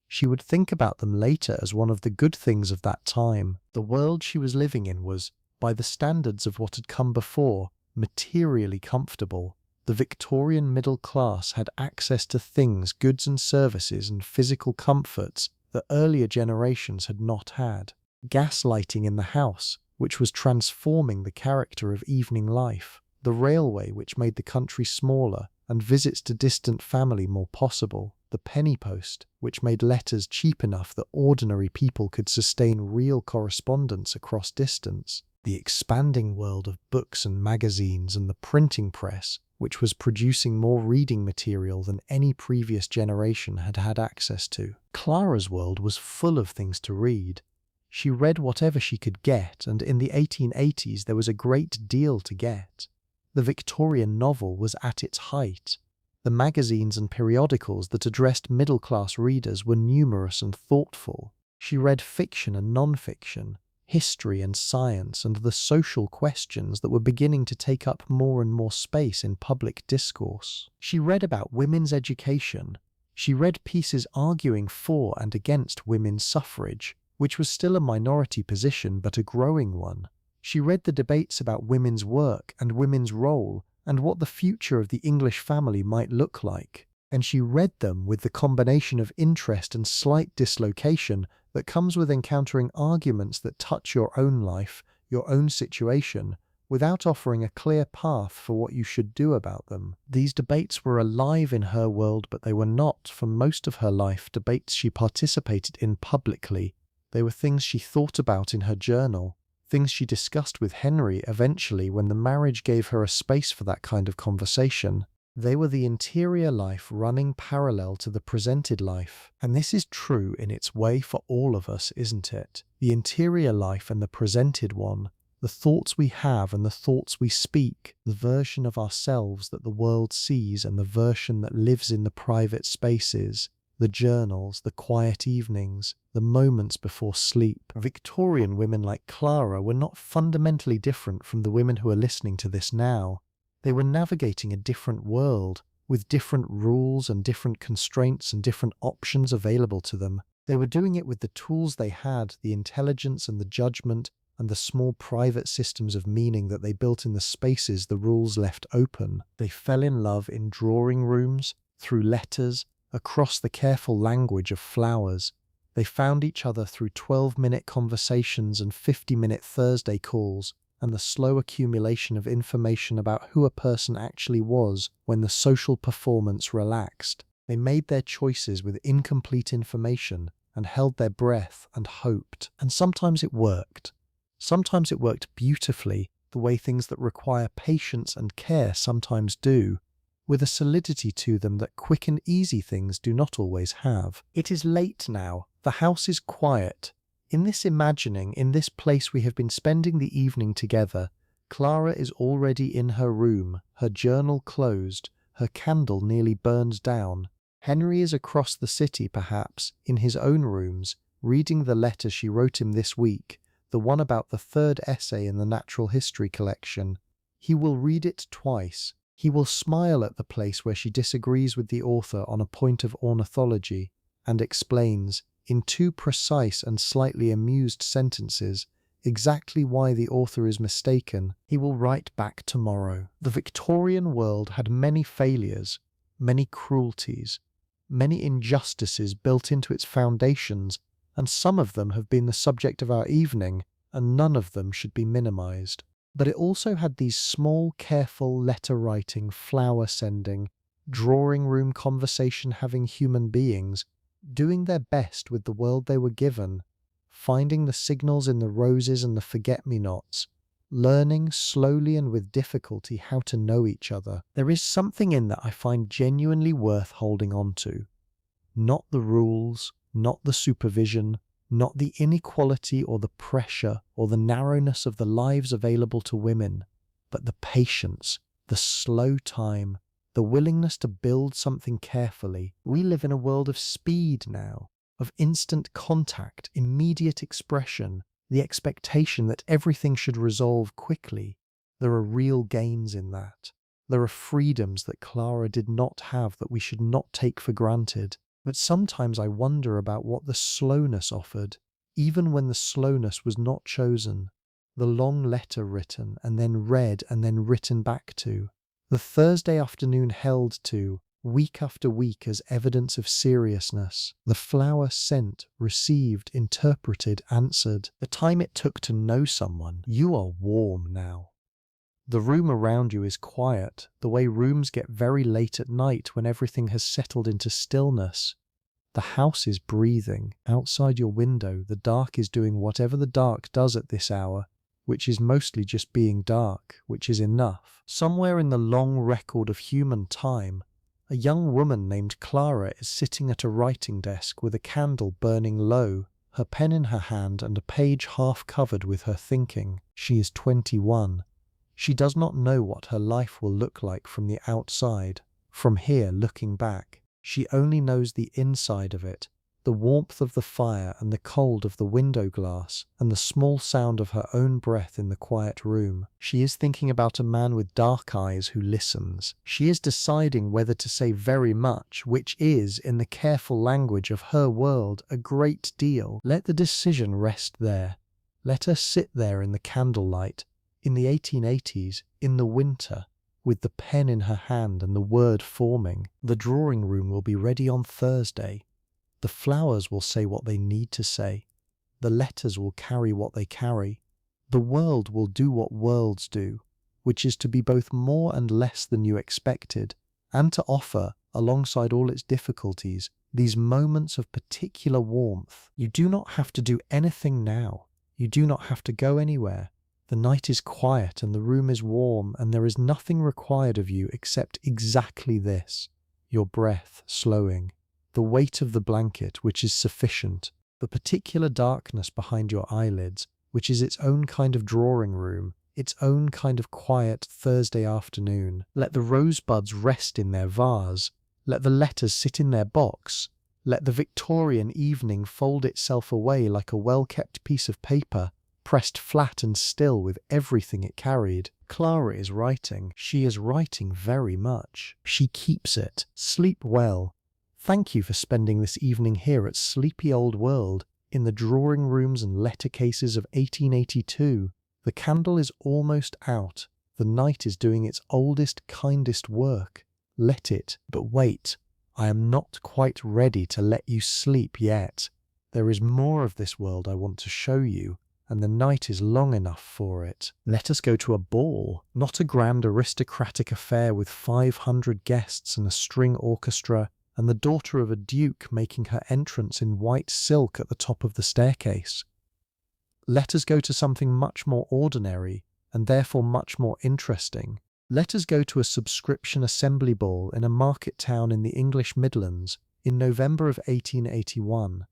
She would think about them later as one of the good things of that time. The world she was living in was, by the standards of what had come before, materially comfortable. The Victorian middle class had access to things, goods and services and physical comforts that earlier generations had not had. Gas lighting in the house, which was transforming the character of evening life. The railway, which made the country smaller and visits to distant family more possible. The penny post, which made letters cheap enough that ordinary people could sustain real correspondence across distance. The expanding world of books and magazines and the printing press, which was producing more reading material than any previous generation had had access to. Clara's world was full of things to read. She read whatever she could get, and in the 1880s there was a great deal to get. The Victorian novel was at its height. The magazines and periodicals that addressed middle-class readers were numerous and thoughtful. She read fiction and non-fiction, history and science, and the social questions that were beginning to take up more and more space in public discourse. She read about women's education. She read pieces arguing for and against women's suffrage, which was still a minority position but a growing one. She read the debates about women's work and women's role and what the future of the English family might look like. And she read them with the combination of interest and slight dislocation that comes with encountering arguments that touch your own life, your own situation, without offering a clear path for what you should do about them. These debates were alive in her world, but they were not, for most of her life, debates she participated in publicly. They were things she thought about in her journal, things she discussed with Henry eventually when the marriage gave her a space for that kind of conversation. They were the interior life running parallel to the presented life. And this is true in its way for all of us, isn't it? The interior life and the presented one, the thoughts we have and the thoughts we speak, the version of ourselves that the world sees and the version that lives in the private spaces, the journals, the quiet evenings, the moments before sleep. Victorian women like Clara were not fundamentally different from the women who are listening to this now. They were navigating a different world, with different rules and different constraints and different options available to them. They were doing it with the tools they had, the intelligence and the judgment, and the small private systems of meaning that they built in the spaces the rules left open. They fell in love in drawing rooms, through letters, across the careful language of flowers. They found each other through 12-minute conversations and 50-minute Thursday calls, and the slow accumulation of information about who a person actually was when the social performance relaxed. They made their choices with incomplete information and held their breath and hoped. And sometimes it worked. Sometimes it worked beautifully, the way things that require patience and care sometimes do, with a solidity to them that quick and easy things do not always have. It is late now. The house is quiet. In this imagining, in this place we have been spending the evening together, Clara is already in her room, her journal closed, her candle nearly burned down. Henry is across the city, perhaps, in his own rooms, reading the letter she wrote him this week, the one about the third essay in the natural history collection. He will read it twice. He will smile at the place where she disagrees with the author on a point of ornithology, and explains, in 2 precise and slightly amused sentences, exactly why the author is mistaken. He will write back tomorrow. The Victorian world had many failures, many cruelties, many injustices built into its foundations, and some of them have been the subject of our evening, and none of them should be minimized. But it also had these small, careful, letter-writing, flower-sending, drawing-room conversation-having human beings, doing their best with the world they were given, finding the signals in the roses and the forget-me-nots, learning slowly and with difficulty how to know each other. There is something in that I find genuinely worth holding on to. Not the rules, not the supervision, not the inequality or the pressure or the narrowness of the lives available to women, but the patience, the slow time, the willingness to build something carefully. We live in a world of speed now, of instant contact, immediate expression, the expectation that everything should resolve quickly. There are real gains in that. There are freedoms that Clara did not have that we should not take for granted. But sometimes I wonder about what the slowness offered, even when the slowness was not chosen. The long letter written, and then read, and then written back to. The Thursday afternoon held to, week after week, as evidence of seriousness. The flower sent, received, interpreted, answered. The time it took to know someone. You are warm now. The room around you is quiet, the way rooms get very late at night when everything has settled into stillness. The house is breathing. Outside your window, the dark is doing whatever the dark does at this hour, which is mostly just being dark, which is enough. Somewhere in the long record of human time, a young woman named Clara is sitting at a writing desk with a candle burning low, her pen in her hand and a page half covered with her thinking. She is 21. She does not know what her life will look like from the outside, from here looking back. She only knows the inside of it, the warmth of the fire and the cold of the window glass, and the small sound of her own breath in the quiet room. She is thinking about a man with dark eyes who listens. She is deciding whether to say very much, which is, in the careful language of her world, a great deal. Let the decision rest there. Let her sit there in the candlelight, in the 1880s, in the winter, with the pen in her hand and the word forming. The drawing room will be ready on Thursday. The flowers will say what they need to say. The letters will carry what they carry. The world will do what worlds do, which is to be both more and less than you expected, and to offer, alongside all its difficulties, these moments of particular warmth. You do not have to do anything now. You do not have to go anywhere. The night is quiet and the room is warm, and there is nothing required of you except exactly this: your breath slowing, the weight of the blanket, which is sufficient, the particular darkness behind your eyelids, which is its own kind of drawing room, its own kind of quiet Thursday afternoon. Let the rosebuds rest in their vase. Let the letters sit in their box. Let the Victorian evening fold itself away like a well-kept piece of paper, pressed flat and still with everything it carried. Clara is writing. She is writing very much. She keeps it. Sleep well. Thank you for spending this evening here at Sleepy Old World, in the drawing rooms and letter cases of 1882. The candle is almost out. The night is doing its oldest, kindest work. Let it. But wait. I am not quite ready to let you sleep yet. There is more of this world I want to show you, and the night is long enough for it. Let us go to a ball, not a grand aristocratic affair with 500 guests and a string orchestra, and the daughter of a duke making her entrance in white silk at the top of the staircase. Let us go to something much more ordinary, and therefore much more interesting. Let us go to a subscription assembly ball in a market town in the English Midlands in November of 1881.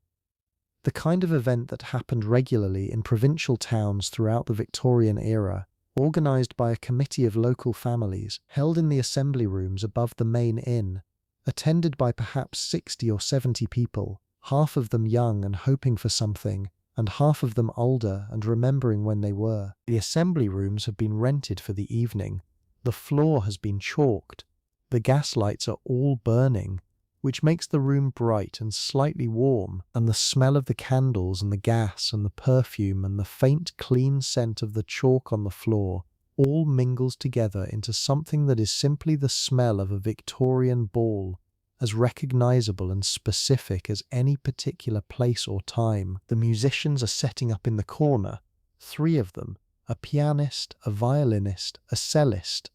The kind of event that happened regularly in provincial towns throughout the Victorian era, organised by a committee of local families, held in the assembly rooms above the main inn, attended by perhaps 60 or 70 people, half of them young and hoping for something, and half of them older and remembering when they were. The assembly rooms have been rented for the evening. The floor has been chalked. The gas lights are all burning, which makes the room bright and slightly warm, and the smell of the candles and the gas and the perfume and the faint clean scent of the chalk on the floor all mingles together into something that is simply the smell of a Victorian ball, as recognizable and specific as any particular place or time. The musicians are setting up in the corner, 3 of them, a pianist, a violinist, a cellist.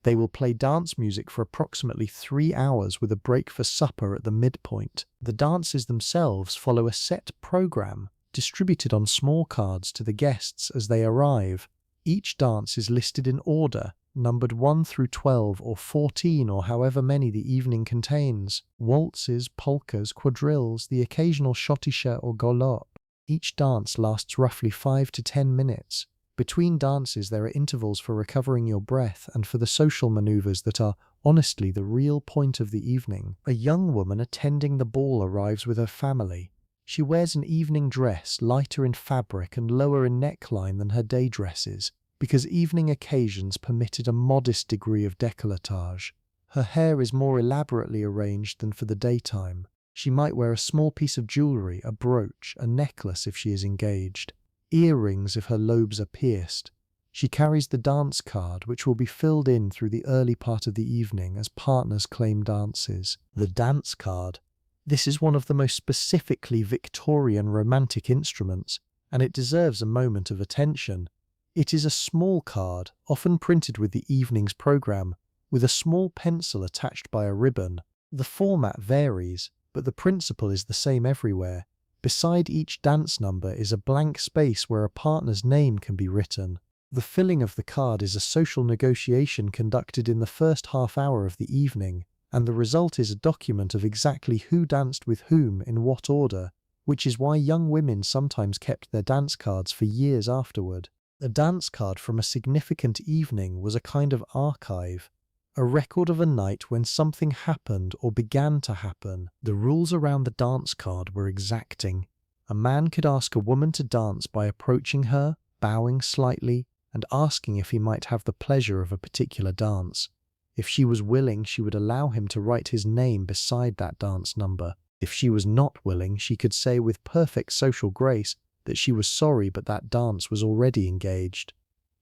They will play dance music for approximately 3 hours with a break for supper at the midpoint. The dances themselves follow a set program, distributed on small cards to the guests as they arrive. Each dance is listed in order, numbered 1 through 12 or 14 or however many the evening contains. Waltzes, polkas, quadrilles, the occasional schottische or galop. Each dance lasts roughly 5 to 10 minutes. Between dances there are intervals for recovering your breath and for the social manoeuvres that are, honestly, the real point of the evening. A young woman attending the ball arrives with her family. She wears an evening dress, lighter in fabric and lower in neckline than her day dresses, because evening occasions permitted a modest degree of décolletage. Her hair is more elaborately arranged than for the daytime. She might wear a small piece of jewellery, a brooch, a necklace if she is engaged, earrings if her lobes are pierced. She carries the dance card, which will be filled in through the early part of the evening as partners claim dances. The dance card. This is one of the most specifically Victorian romantic instruments, and it deserves a moment of attention. It is a small card, often printed with the evening's programme, with a small pencil attached by a ribbon. The format varies, but the principle is the same everywhere. Beside each dance number is a blank space where a partner's name can be written. The filling of the card is a social negotiation conducted in the first half hour of the evening, and the result is a document of exactly who danced with whom in what order, which is why young women sometimes kept their dance cards for years afterward. A dance card from a significant evening was a kind of archive, a record of a night when something happened or began to happen. The rules around the dance card were exacting. A man could ask a woman to dance by approaching her, bowing slightly, and asking if he might have the pleasure of a particular dance. If she was willing, she would allow him to write his name beside that dance number. If she was not willing, she could say with perfect social grace that she was sorry but that dance was already engaged.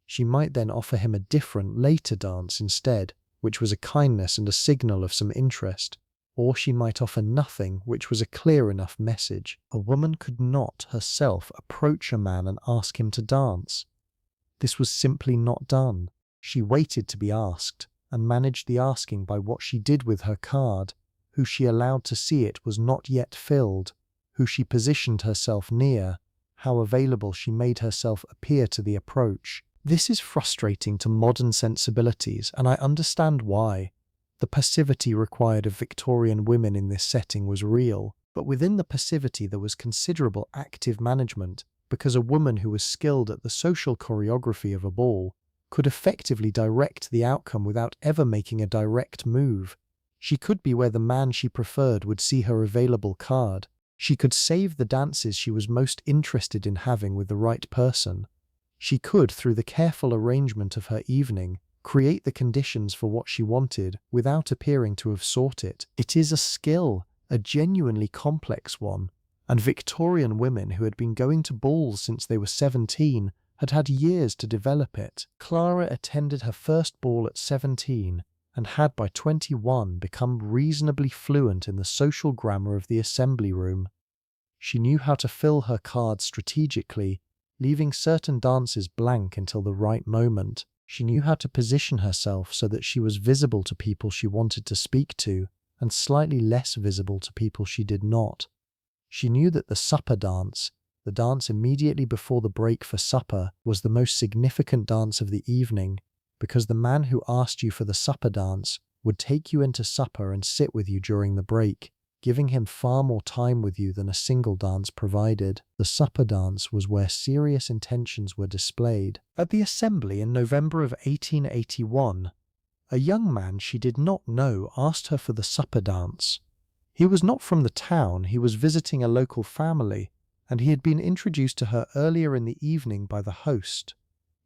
She might then offer him a different, later dance instead, which was a kindness and a signal of some interest, or she might offer nothing, which was a clear enough message. A woman could not herself approach a man and ask him to dance. This was simply not done. She waited to be asked, and managed the asking by what she did with her card. Who she allowed to see it was not yet filled, who she positioned herself near, how available she made herself appear to the approach. This is frustrating to modern sensibilities, and I understand why. The passivity required of Victorian women in this setting was real, but within the passivity there was considerable active management, because a woman who was skilled at the social choreography of a ball could effectively direct the outcome without ever making a direct move. She could be where the man she preferred would see her available card. She could save the dances she was most interested in having with the right person. She could, through the careful arrangement of her evening, create the conditions for what she wanted without appearing to have sought it. It is a skill, a genuinely complex one, and Victorian women who had been going to balls since they were 17 had had years to develop it. Clara attended her first ball at 17 and had by 21 become reasonably fluent in the social grammar of the assembly room. She knew how to fill her cards strategically, leaving certain dances blank until the right moment. She knew how to position herself so that she was visible to people she wanted to speak to, and slightly less visible to people she did not. She knew that the supper dance, the dance immediately before the break for supper, was the most significant dance of the evening, because the man who asked you for the supper dance would take you into supper and sit with you during the break, giving him far more time with you than a single dance provided. The supper dance was where serious intentions were displayed. At the assembly in November of 1881, a young man she did not know asked her for the supper dance. He was not from the town, he was visiting a local family, and he had been introduced to her earlier in the evening by the host.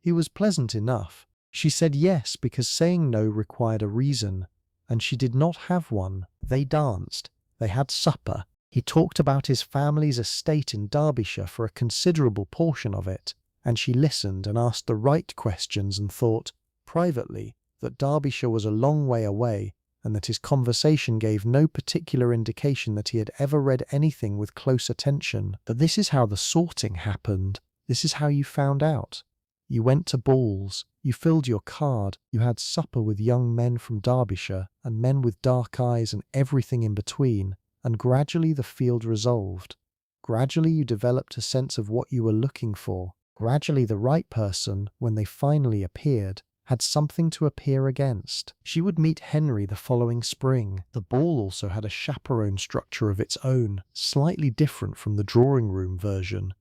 He was pleasant enough. She said yes because saying no required a reason, and she did not have one. They danced. They had supper. He talked about his family's estate in Derbyshire for a considerable portion of it, and she listened and asked the right questions and thought, privately, that Derbyshire was a long way away, and that his conversation gave no particular indication that he had ever read anything with close attention. But this is how the sorting happened. This is how you found out. You went to balls, you filled your card, you had supper with young men from Derbyshire, and men with dark eyes and everything in between, and gradually the field resolved. Gradually you developed a sense of what you were looking for. Gradually the right person, when they finally appeared, had something to appear against. She would meet Henry the following spring. The ball also had a chaperone structure of its own, slightly different from the drawing room version.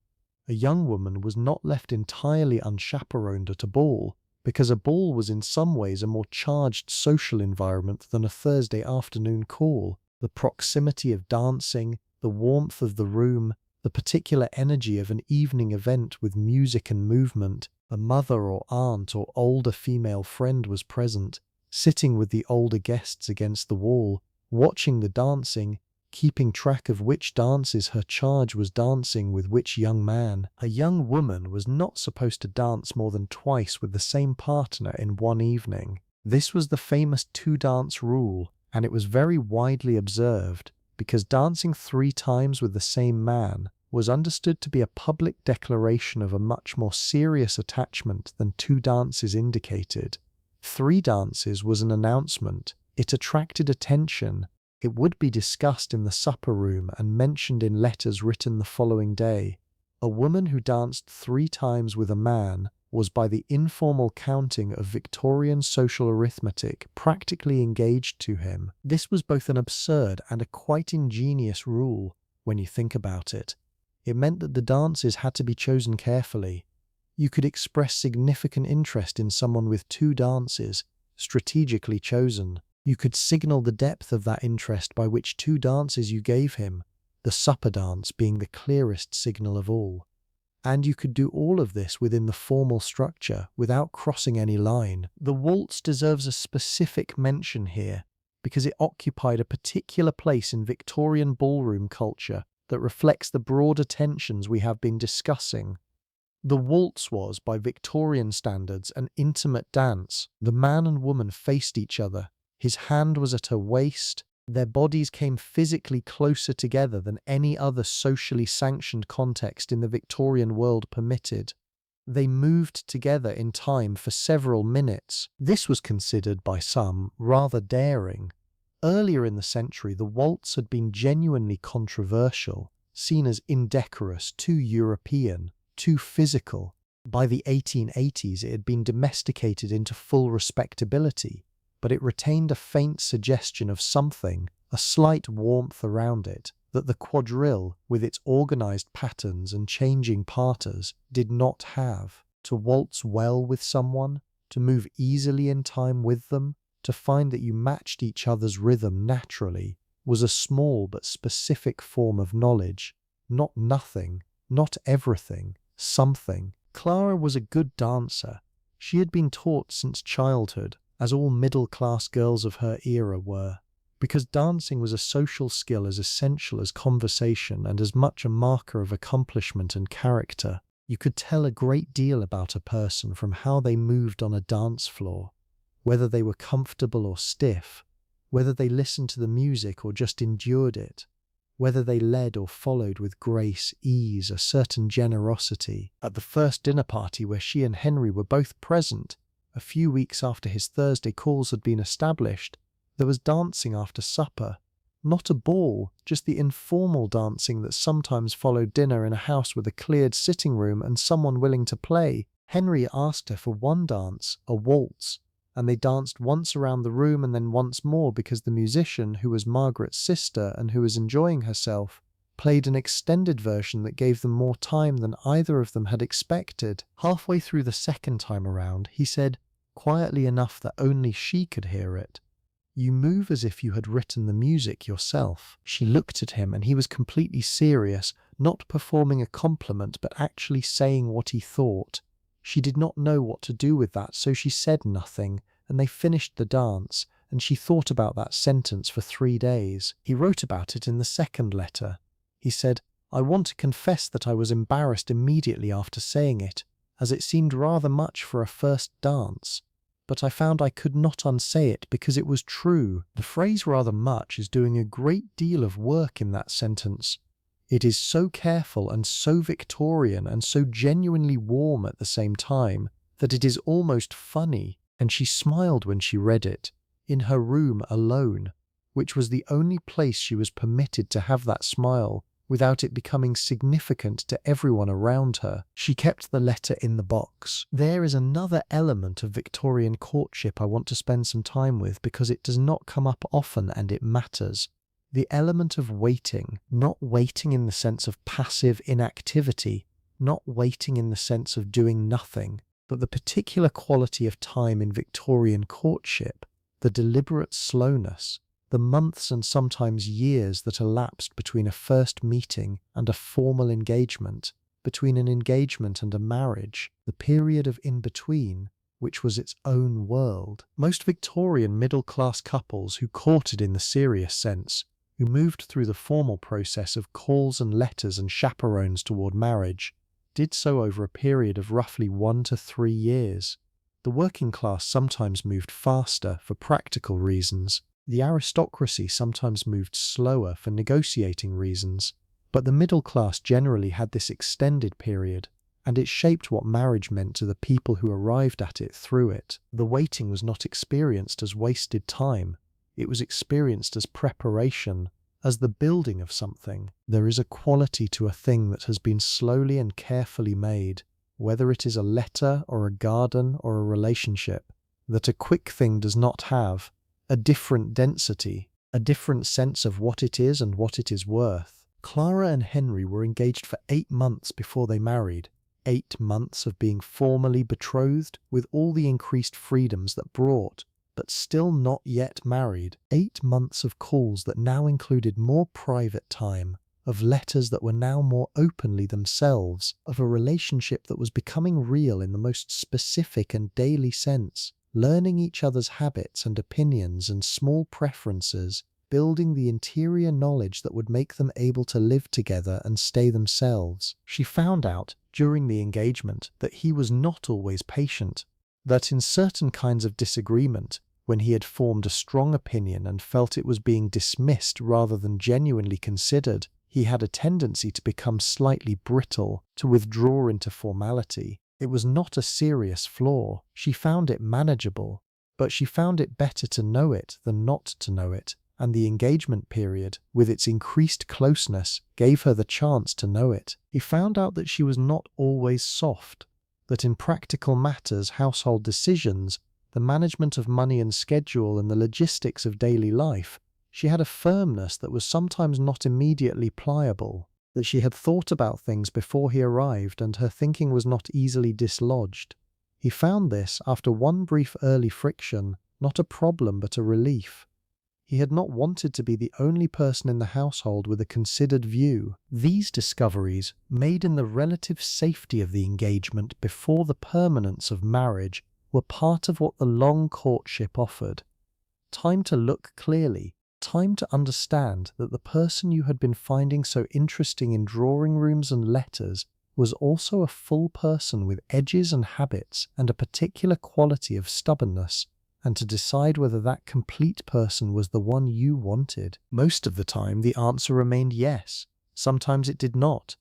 A young woman was not left entirely unchaperoned at a ball, because a ball was in some ways a more charged social environment than a Thursday afternoon call. The proximity of dancing, the warmth of the room, the particular energy of an evening event with music and movement. A mother or aunt or older female friend was present, sitting with the older guests against the wall, watching the dancing, keeping track of which dances her charge was dancing with which young man. A young woman was not supposed to dance more than twice with the same partner in one evening. This was the famous two-dance rule, and it was very widely observed, because dancing 3 times with the same man was understood to be a public declaration of a much more serious attachment than 2 dances indicated. 3 dances was an announcement. It attracted attention. It would be discussed in the supper room and mentioned in letters written the following day. A woman who danced 3 times with a man was, by the informal counting of Victorian social arithmetic, practically engaged to him. This was both an absurd and a quite ingenious rule, when you think about it. It meant that the dances had to be chosen carefully. You could express significant interest in someone with 2 dances, strategically chosen. You could signal the depth of that interest by which 2 dances you gave him, the supper dance being the clearest signal of all. And you could do all of this within the formal structure, without crossing any line. The waltz deserves a specific mention here, because it occupied a particular place in Victorian ballroom culture that reflects the broader tensions we have been discussing. The waltz was, by Victorian standards, an intimate dance. The man and woman faced each other. His hand was at her waist. Their bodies came physically closer together than any other socially sanctioned context in the Victorian world permitted. They moved together in time for several minutes. This was considered by some rather daring. Earlier in the century, the waltz had been genuinely controversial, seen as indecorous, too European, too physical. By the 1880s, it had been domesticated into full respectability, but it retained a faint suggestion of something, a slight warmth around it, that the quadrille, with its organized patterns and changing parters, did not have. To waltz well with someone, to move easily in time with them, to find that you matched each other's rhythm naturally, was a small but specific form of knowledge. Not nothing, not everything, something. Clara was a good dancer. She had been taught since childhood, as all middle-class girls of her era were, because dancing was a social skill as essential as conversation and as much a marker of accomplishment and character. You could tell a great deal about a person from how they moved on a dance floor, whether they were comfortable or stiff, whether they listened to the music or just endured it, whether they led or followed with grace, ease, a certain generosity. At the first dinner party where she and Henry were both present, a few weeks after his Thursday calls had been established, there was dancing after supper. Not a ball, just the informal dancing that sometimes followed dinner in a house with a cleared sitting room and someone willing to play. Henry asked her for one dance, a waltz, and they danced once around the room and then once more because the musician, who was Margaret's sister and who was enjoying herself, played an extended version that gave them more time than either of them had expected. Halfway through the second time around, he said, quietly enough that only she could hear it, "You move as if you had written the music yourself." She looked at him and he was completely serious, not performing a compliment but actually saying what he thought. She did not know what to do with that, so she said nothing, and they finished the dance, and she thought about that sentence for 3 days. He wrote about it in the second letter. He said, "I want to confess that I was embarrassed immediately after saying it, as it seemed rather much for a first dance. But I found I could not unsay it because it was true." The phrase "rather much" is doing a great deal of work in that sentence. It is so careful and so Victorian and so genuinely warm at the same time that it is almost funny, and she smiled when she read it, in her room alone, which was the only place she was permitted to have that smile without it becoming significant to everyone around her. She kept the letter in the box. There is another element of Victorian courtship I want to spend some time with because it does not come up often and it matters. The element of waiting, not waiting in the sense of passive inactivity, not waiting in the sense of doing nothing, but the particular quality of time in Victorian courtship, the deliberate slowness, the months and sometimes years that elapsed between a first meeting and a formal engagement, between an engagement and a marriage, the period of in-between, which was its own world. Most Victorian middle-class couples who courted in the serious sense, who moved through the formal process of calls and letters and chaperones toward marriage, did so over a period of roughly 1 to 3 years. The working class sometimes moved faster for practical reasons. The aristocracy sometimes moved slower for negotiating reasons, but the middle class generally had this extended period, and it shaped what marriage meant to the people who arrived at it through it. The waiting was not experienced as wasted time, it was experienced as preparation, as the building of something. There is a quality to a thing that has been slowly and carefully made, whether it is a letter or a garden or a relationship, that a quick thing does not have, a different density, a different sense of what it is and what it is worth. Clara and Henry were engaged for 8 months before they married. 8 months of being formally betrothed with all the increased freedoms that brought, but still not yet married. 8 months of calls that now included more private time, of letters that were now more openly themselves, of a relationship that was becoming real in the most specific and daily sense, learning each other's habits and opinions and small preferences, building the interior knowledge that would make them able to live together and stay themselves. She found out, during the engagement, that he was not always patient, that in certain kinds of disagreement, when he had formed a strong opinion and felt it was being dismissed rather than genuinely considered, he had a tendency to become slightly brittle, to withdraw into formality. It was not a serious flaw. She found it manageable, but she found it better to know it than not to know it, and the engagement period, with its increased closeness, gave her the chance to know it. He found out that she was not always soft, that in practical matters, household decisions, the management of money and schedule and the logistics of daily life, she had a firmness that was sometimes not immediately pliable, that she had thought about things before he arrived and her thinking was not easily dislodged. He found this, after one brief early friction, not a problem but a relief. He had not wanted to be the only person in the household with a considered view. These discoveries, made in the relative safety of the engagement before the permanence of marriage, were part of what the long courtship offered. Time to look clearly, time to understand that the person you had been finding so interesting in drawing rooms and letters was also a full person with edges and habits and a particular quality of stubbornness, and to decide whether that complete person was the one you wanted. Most of the time, the answer remained yes. Sometimes it did not.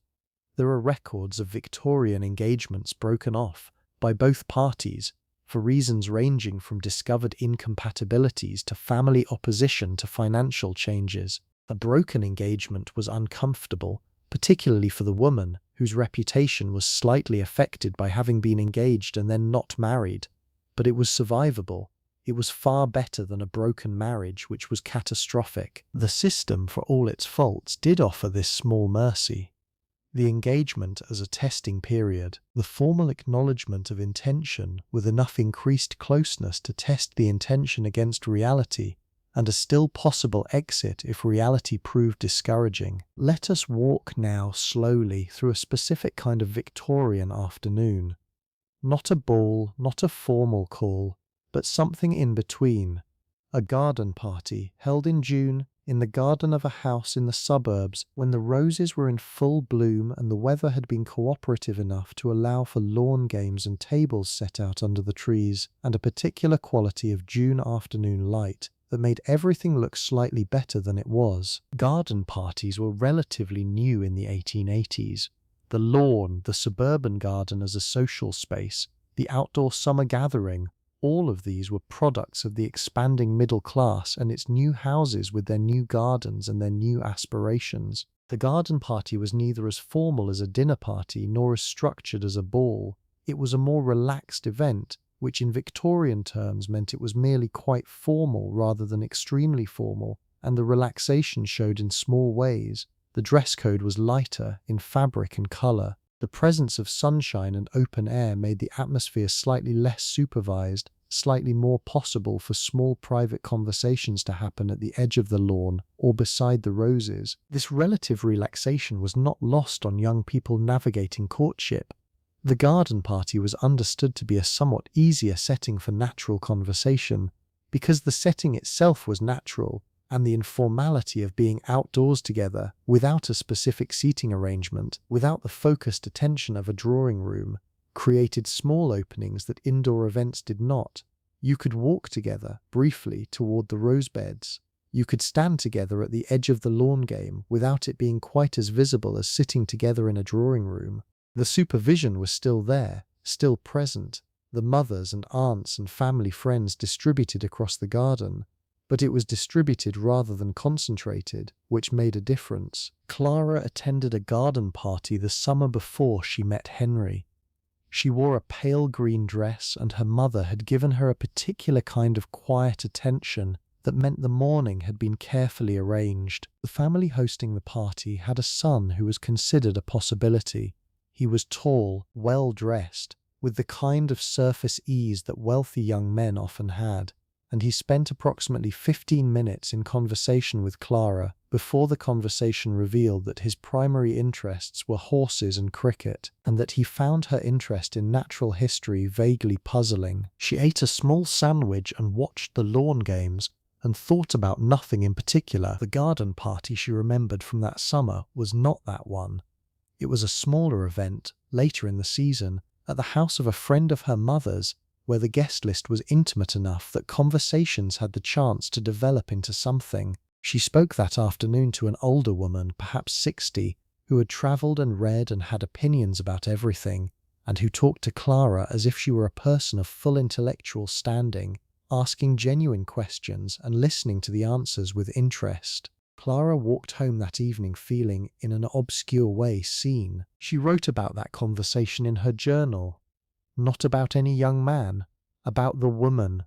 There are records of Victorian engagements broken off by both parties for reasons ranging from discovered incompatibilities to family opposition to financial changes. A broken engagement was uncomfortable, particularly for the woman, whose reputation was slightly affected by having been engaged and then not married. But it was survivable. It was far better than a broken marriage, which was catastrophic. The system, for all its faults, did offer this small mercy. The engagement as a testing period, the formal acknowledgement of intention with enough increased closeness to test the intention against reality, and a still possible exit if reality proved discouraging. Let us walk now slowly through a specific kind of Victorian afternoon. Not a ball, not a formal call, but something in between. A garden party held in June in the garden of a house in the suburbs when the roses were in full bloom and the weather had been cooperative enough to allow for lawn games and tables set out under the trees, and a particular quality of June afternoon light that made everything look slightly better than it was. Garden parties were relatively new in the 1880s. The lawn, the suburban garden as a social space, the outdoor summer gathering, all of these were products of the expanding middle class and its new houses with their new gardens and their new aspirations. The garden party was neither as formal as a dinner party nor as structured as a ball. It was a more relaxed event, which in Victorian terms meant it was merely quite formal rather than extremely formal, and the relaxation showed in small ways. The dress code was lighter in fabric and colour. The presence of sunshine and open air made the atmosphere slightly less supervised, slightly more possible for small private conversations to happen at the edge of the lawn or beside the roses. This relative relaxation was not lost on young people navigating courtship. The garden party was understood to be a somewhat easier setting for natural conversation, because the setting itself was natural, and the informality of being outdoors together, without a specific seating arrangement, without the focused attention of a drawing room, created small openings that indoor events did not. You could walk together, briefly, toward the rose beds. You could stand together at the edge of the lawn game without it being quite as visible as sitting together in a drawing room. The supervision was still there, still present, the mothers and aunts and family friends distributed across the garden, but it was distributed rather than concentrated, which made a difference. Clara attended a garden party the summer before she met Henry. She wore a pale green dress, and her mother had given her a particular kind of quiet attention that meant the morning had been carefully arranged. The family hosting the party had a son who was considered a possibility. He was tall, well-dressed, with the kind of surface ease that wealthy young men often had, and he spent approximately 15 minutes in conversation with Clara before the conversation revealed that his primary interests were horses and cricket, and that he found her interest in natural history vaguely puzzling. She ate a small sandwich and watched the lawn games, and thought about nothing in particular. The garden party she remembered from that summer was not that one. It was a smaller event, later in the season, at the house of a friend of her mother's, where the guest list was intimate enough that conversations had the chance to develop into something. She spoke that afternoon to an older woman, perhaps 60, who had travelled and read and had opinions about everything, and who talked to Clara as if she were a person of full intellectual standing, asking genuine questions and listening to the answers with interest. Clara walked home that evening feeling, in an obscure way, seen. She wrote about that conversation in her journal. Not about any young man, about the woman,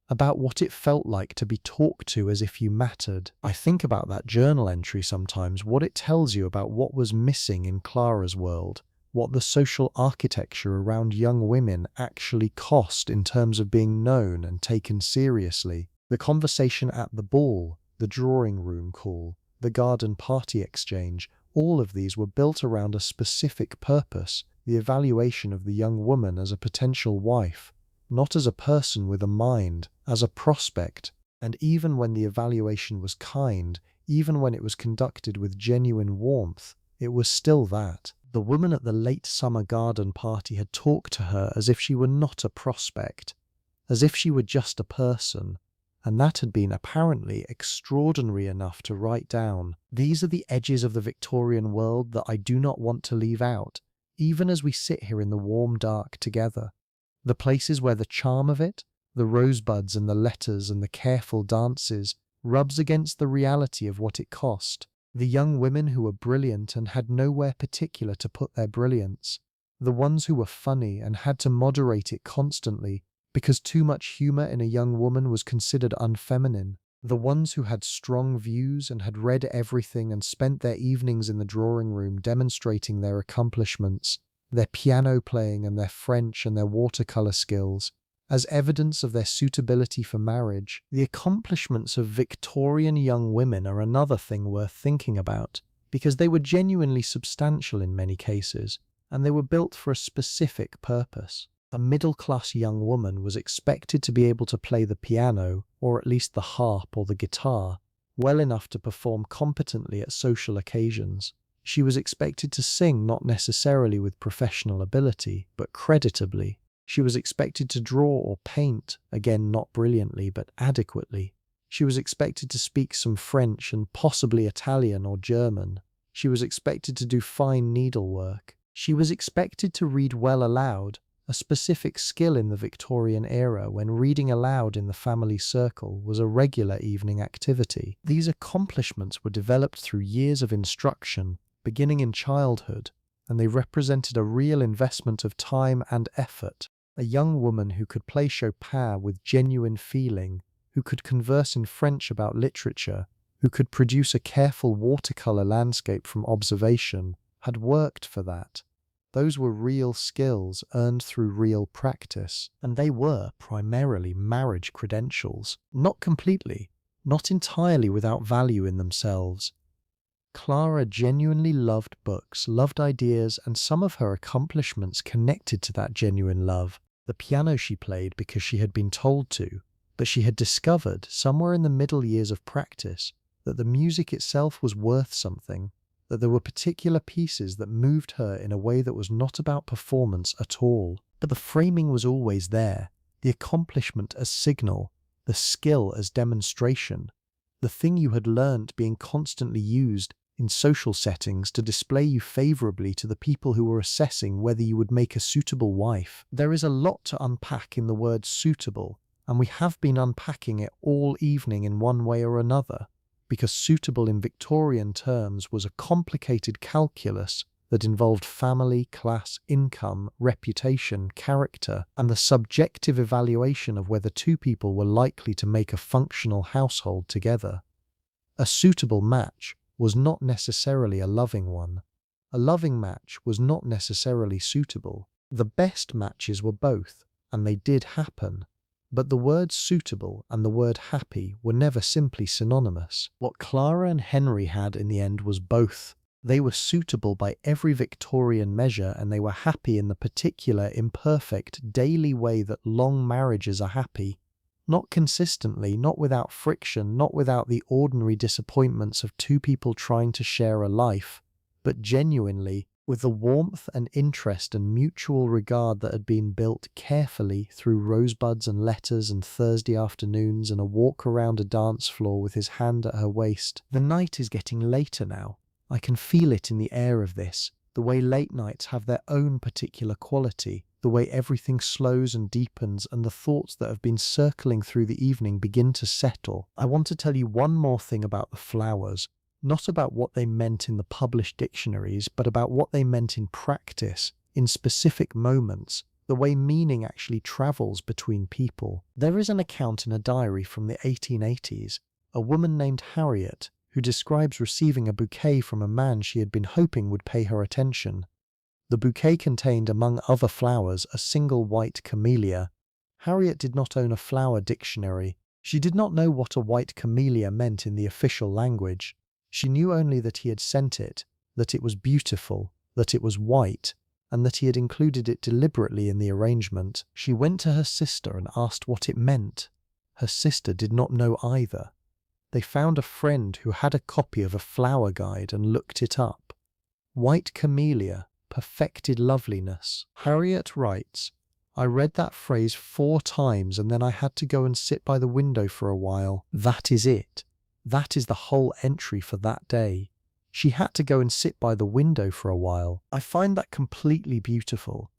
about what it felt like to be talked to as if you mattered. I think about that journal entry sometimes, what it tells you about what was missing in Clara's world, what the social architecture around young women actually cost in terms of being known and taken seriously. The conversation at the ball, the drawing room call, the garden party exchange, all of these were built around a specific purpose, the evaluation of the young woman as a potential wife, not as a person with a mind, as a prospect. And even when the evaluation was kind, even when it was conducted with genuine warmth, it was still that. The woman at the late summer garden party had talked to her as if she were not a prospect, as if she were just a person, and that had been apparently extraordinary enough to write down. These are the edges of the Victorian world that I do not want to leave out, even as we sit here in the warm dark together. The places where the charm of it, the rosebuds and the letters and the careful dances, rubs against the reality of what it cost. The young women who were brilliant and had nowhere particular to put their brilliance. The ones who were funny and had to moderate it constantly because too much humour in a young woman was considered unfeminine. The ones who had strong views and had read everything and spent their evenings in the drawing room demonstrating their accomplishments, their piano playing and their French and their watercolour skills, as evidence of their suitability for marriage. The accomplishments of Victorian young women are another thing worth thinking about, because they were genuinely substantial in many cases, and they were built for a specific purpose. A middle-class young woman was expected to be able to play the piano, or at least the harp or the guitar, well enough to perform competently at social occasions. She was expected to sing not necessarily with professional ability, but creditably. She was expected to draw or paint, again not brilliantly but adequately. She was expected to speak some French and possibly Italian or German. She was expected to do fine needlework. She was expected to read well aloud, a specific skill in the Victorian era when reading aloud in the family circle was a regular evening activity. These accomplishments were developed through years of instruction, beginning in childhood, and they represented a real investment of time and effort. A young woman who could play Chopin with genuine feeling, who could converse in French about literature, who could produce a careful watercolour landscape from observation, had worked for that. Those were real skills earned through real practice, and they were primarily marriage credentials. Not completely, not entirely without value in themselves. Clara genuinely loved books, loved ideas, and some of her accomplishments connected to that genuine love. The piano she played because she had been told to, but she had discovered, somewhere in the middle years of practice, that the music itself was worth something, that there were particular pieces that moved her in a way that was not about performance at all. But the framing was always there, the accomplishment as signal, the skill as demonstration, the thing you had learnt being constantly used in social settings to display you favourably to the people who were assessing whether you would make a suitable wife. There is a lot to unpack in the word suitable, and we have been unpacking it all evening in one way or another, because suitable in Victorian terms was a complicated calculus that involved family, class, income, reputation, character, and the subjective evaluation of whether two people were likely to make a functional household together. A suitable match was not necessarily a loving one. A loving match was not necessarily suitable. The best matches were both, and they did happen. But the word suitable and the word happy were never simply synonymous. What Clara and Henry had in the end was both. They were suitable by every Victorian measure, and they were happy in the particular, imperfect, daily way that long marriages are happy. Not consistently, not without friction, not without the ordinary disappointments of two people trying to share a life, but genuinely, with the warmth and interest and mutual regard that had been built carefully through rosebuds and letters and Thursday afternoons and a walk around a dance floor with his hand at her waist. The night is getting later now. I can feel it in the air of this, the way late nights have their own particular quality, the way everything slows and deepens and the thoughts that have been circling through the evening begin to settle. I want to tell you one more thing about the flowers, not about what they meant in the published dictionaries, but about what they meant in practice, in specific moments, the way meaning actually travels between people. There is an account in a diary from the 1880s, a woman named Harriet, who describes receiving a bouquet from a man she had been hoping would pay her attention. The bouquet contained, among other flowers, a single white camellia. Harriet did not own a flower dictionary. She did not know what a white camellia meant in the official language. She knew only that he had sent it, that it was beautiful, that it was white, and that he had included it deliberately in the arrangement. She went to her sister and asked what it meant. Her sister did not know either. They found a friend who had a copy of a flower guide and looked it up. White camellia, perfected loveliness. Harriet writes, I read that phrase 4 times and then I had to go and sit by the window for a while. That is it. That is the whole entry for that day. She had to go and sit by the window for a while. I find that completely beautiful.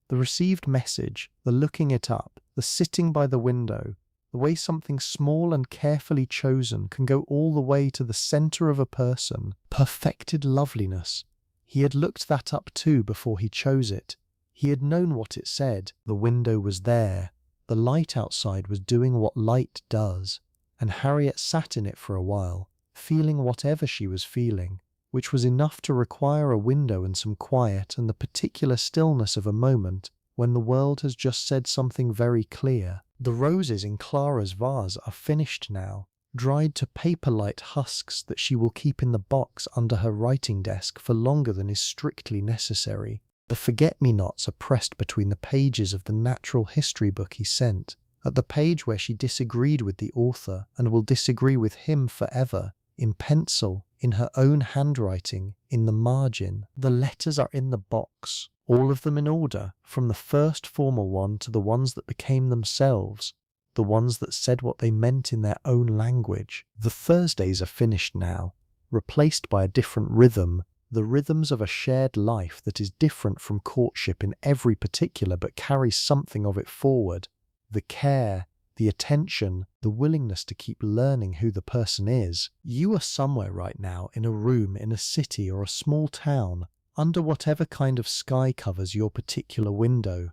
The received message, the looking it up, the sitting by the window, the way something small and carefully chosen can go all the way to the centre of a person, perfected loveliness. He had looked that up too before he chose it. He had known what it said. The window was there. The light outside was doing what light does. And Harriet sat in it for a while, feeling whatever she was feeling, which was enough to require a window and some quiet and the particular stillness of a moment when the world has just said something very clear. The roses in Clara's vase are finished now, dried to paper-light husks that she will keep in the box under her writing desk for longer than is strictly necessary. The forget-me-nots are pressed between the pages of the natural history book he sent, at the page where she disagreed with the author and will disagree with him forever, in pencil, in her own handwriting, in the margin. The letters are in the box, all of them in order, from the first formal one to the ones that became themselves, the ones that said what they meant in their own language. The Thursdays are finished now, replaced by a different rhythm, the rhythms of a shared life that is different from courtship in every particular but carries something of it forward. The care, the attention, the willingness to keep learning who the person is. You are somewhere right now in a room in a city or a small town, under whatever kind of sky covers your particular window.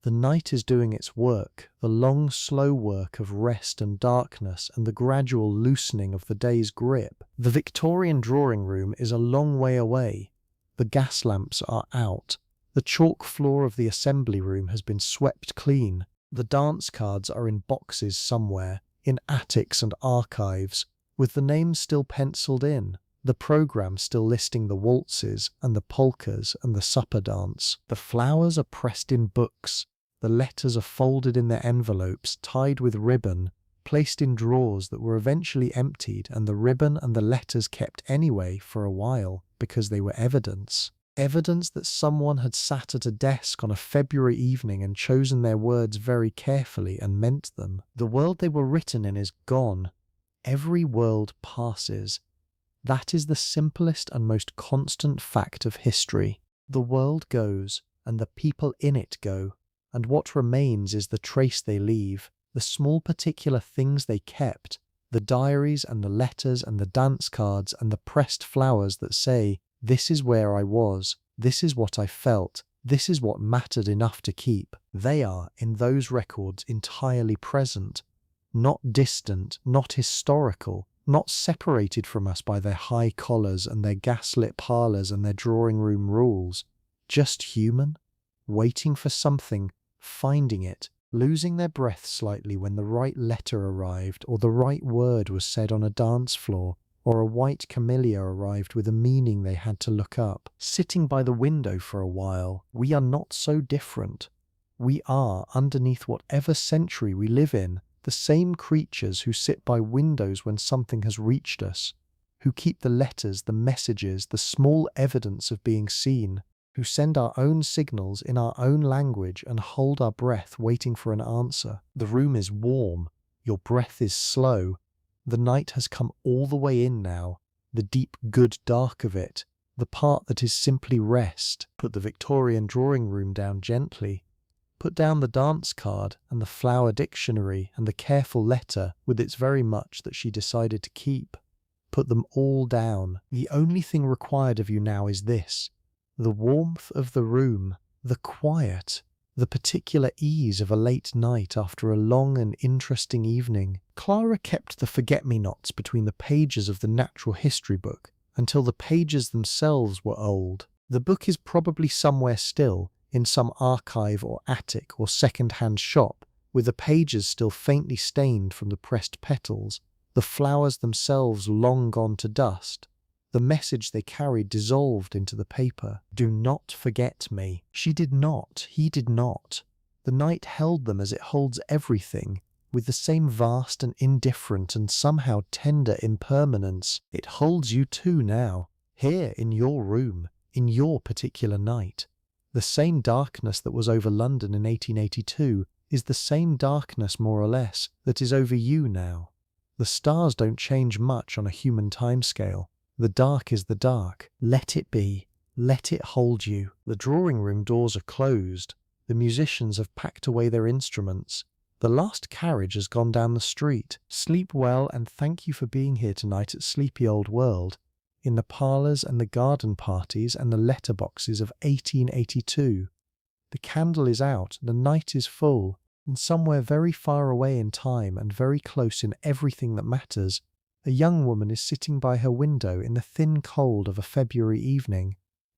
The night is doing its work, the long, slow work of rest and darkness and the gradual loosening of the day's grip. The Victorian drawing room is a long way away. The gas lamps are out. The chalk floor of the assembly room has been swept clean. The dance cards are in boxes somewhere, in attics and archives, with the names still penciled in, the programme still listing the waltzes and the polkas and the supper dance. The flowers are pressed in books. The letters are folded in their envelopes, tied with ribbon, placed in drawers that were eventually emptied, and the ribbon and the letters kept anyway for a while because they were evidence. Evidence that someone had sat at a desk on a February evening and chosen their words very carefully and meant them. The world they were written in is gone. Every world passes. That is the simplest and most constant fact of history. The world goes, and the people in it go, and what remains is the trace they leave, the small particular things they kept, the diaries and the letters and the dance cards and the pressed flowers that say, "This is where I was, this is what I felt, this is what mattered enough to keep." They are, in those records, entirely present, not distant, not historical, not separated from us by their high collars and their gaslit parlours and their drawing room rules, just human, waiting for something, finding it, losing their breath slightly when the right letter arrived or the right word was said on a dance floor, or a white camellia arrived with a meaning they had to look up. Sitting by the window for a while, we are not so different. We are, underneath whatever century we live in, the same creatures who sit by windows when something has reached us, who keep the letters, the messages, the small evidence of being seen, who send our own signals in our own language and hold our breath waiting for an answer. The room is warm. Your breath is slow. The night has come all the way in now, the deep good dark of it, the part that is simply rest. Put the Victorian drawing room down gently. Put down the dance card and the flower dictionary and the careful letter with its very much that she decided to keep. Put them all down. The only thing required of you now is this: the warmth of the room, the quiet, the particular ease of a late night after a long and interesting evening. Clara kept the forget-me-nots between the pages of the natural history book until the pages themselves were old. The book is probably somewhere still, in some archive or attic or second-hand shop, with the pages still faintly stained from the pressed petals, the flowers themselves long gone to dust, the message they carried dissolved into the paper. Do not forget me. She did not. He did not. The night held them as it holds everything, with the same vast and indifferent and somehow tender impermanence. It holds you too now, here in your room, in your particular night. The same darkness that was over London in 1882 is the same darkness, more or less, that is over you now. The stars don't change much on a human timescale. The dark is the dark. Let it be. Let it hold you. The drawing room doors are closed. The musicians have packed away their instruments. The last carriage has gone down the street. Sleep well, and thank you for being here tonight at Sleepy Old World, in the parlours and the garden parties and the letterboxes of 1882. The candle is out, the night is full, and somewhere very far away in time and very close in everything that matters, a young woman is sitting by her window in the thin cold of a February evening,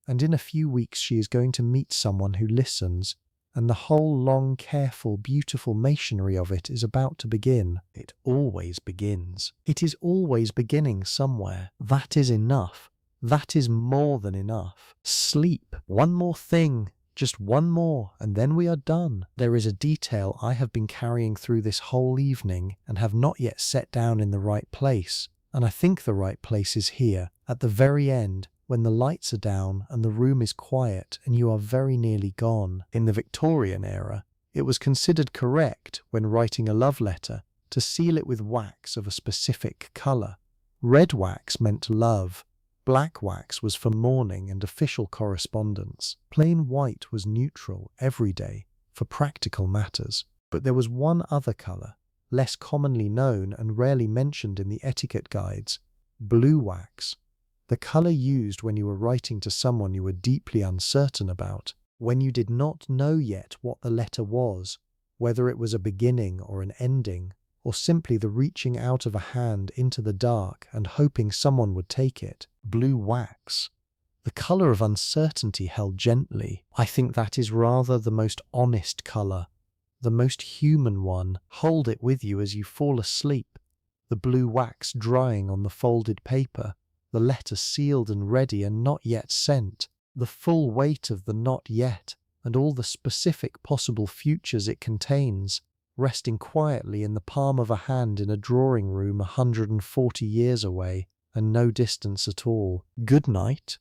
and in a few weeks she is going to meet someone who listens, and the whole long, careful, beautiful machinery of it is about to begin. It always begins. It is always beginning somewhere. That is enough. That is more than enough. Sleep. One more thing. Just one more, and then we are done. There is a detail I have been carrying through this whole evening and have not yet set down in the right place, and I think the right place is here, at the very end, when the lights are down and the room is quiet and you are very nearly gone. In the Victorian era, it was considered correct, when writing a love letter, to seal it with wax of a specific colour. Red wax meant love. Black wax was for mourning and official correspondence. Plain white was neutral, everyday, for practical matters. But there was one other colour, less commonly known and rarely mentioned in the etiquette guides: blue wax. The colour used when you were writing to someone you were deeply uncertain about, when you did not know yet what the letter was, whether it was a beginning or an ending, or simply the reaching out of a hand into the dark and hoping someone would take it. Blue wax. The colour of uncertainty held gently. I think that is rather the most honest colour, the most human one. Hold it with you as you fall asleep, the blue wax drying on the folded paper, the letter sealed and ready and not yet sent, the full weight of the not yet and all the specific possible futures it contains, resting quietly in the palm of a hand in a drawing room 140 years away, and no distance at all. Good night.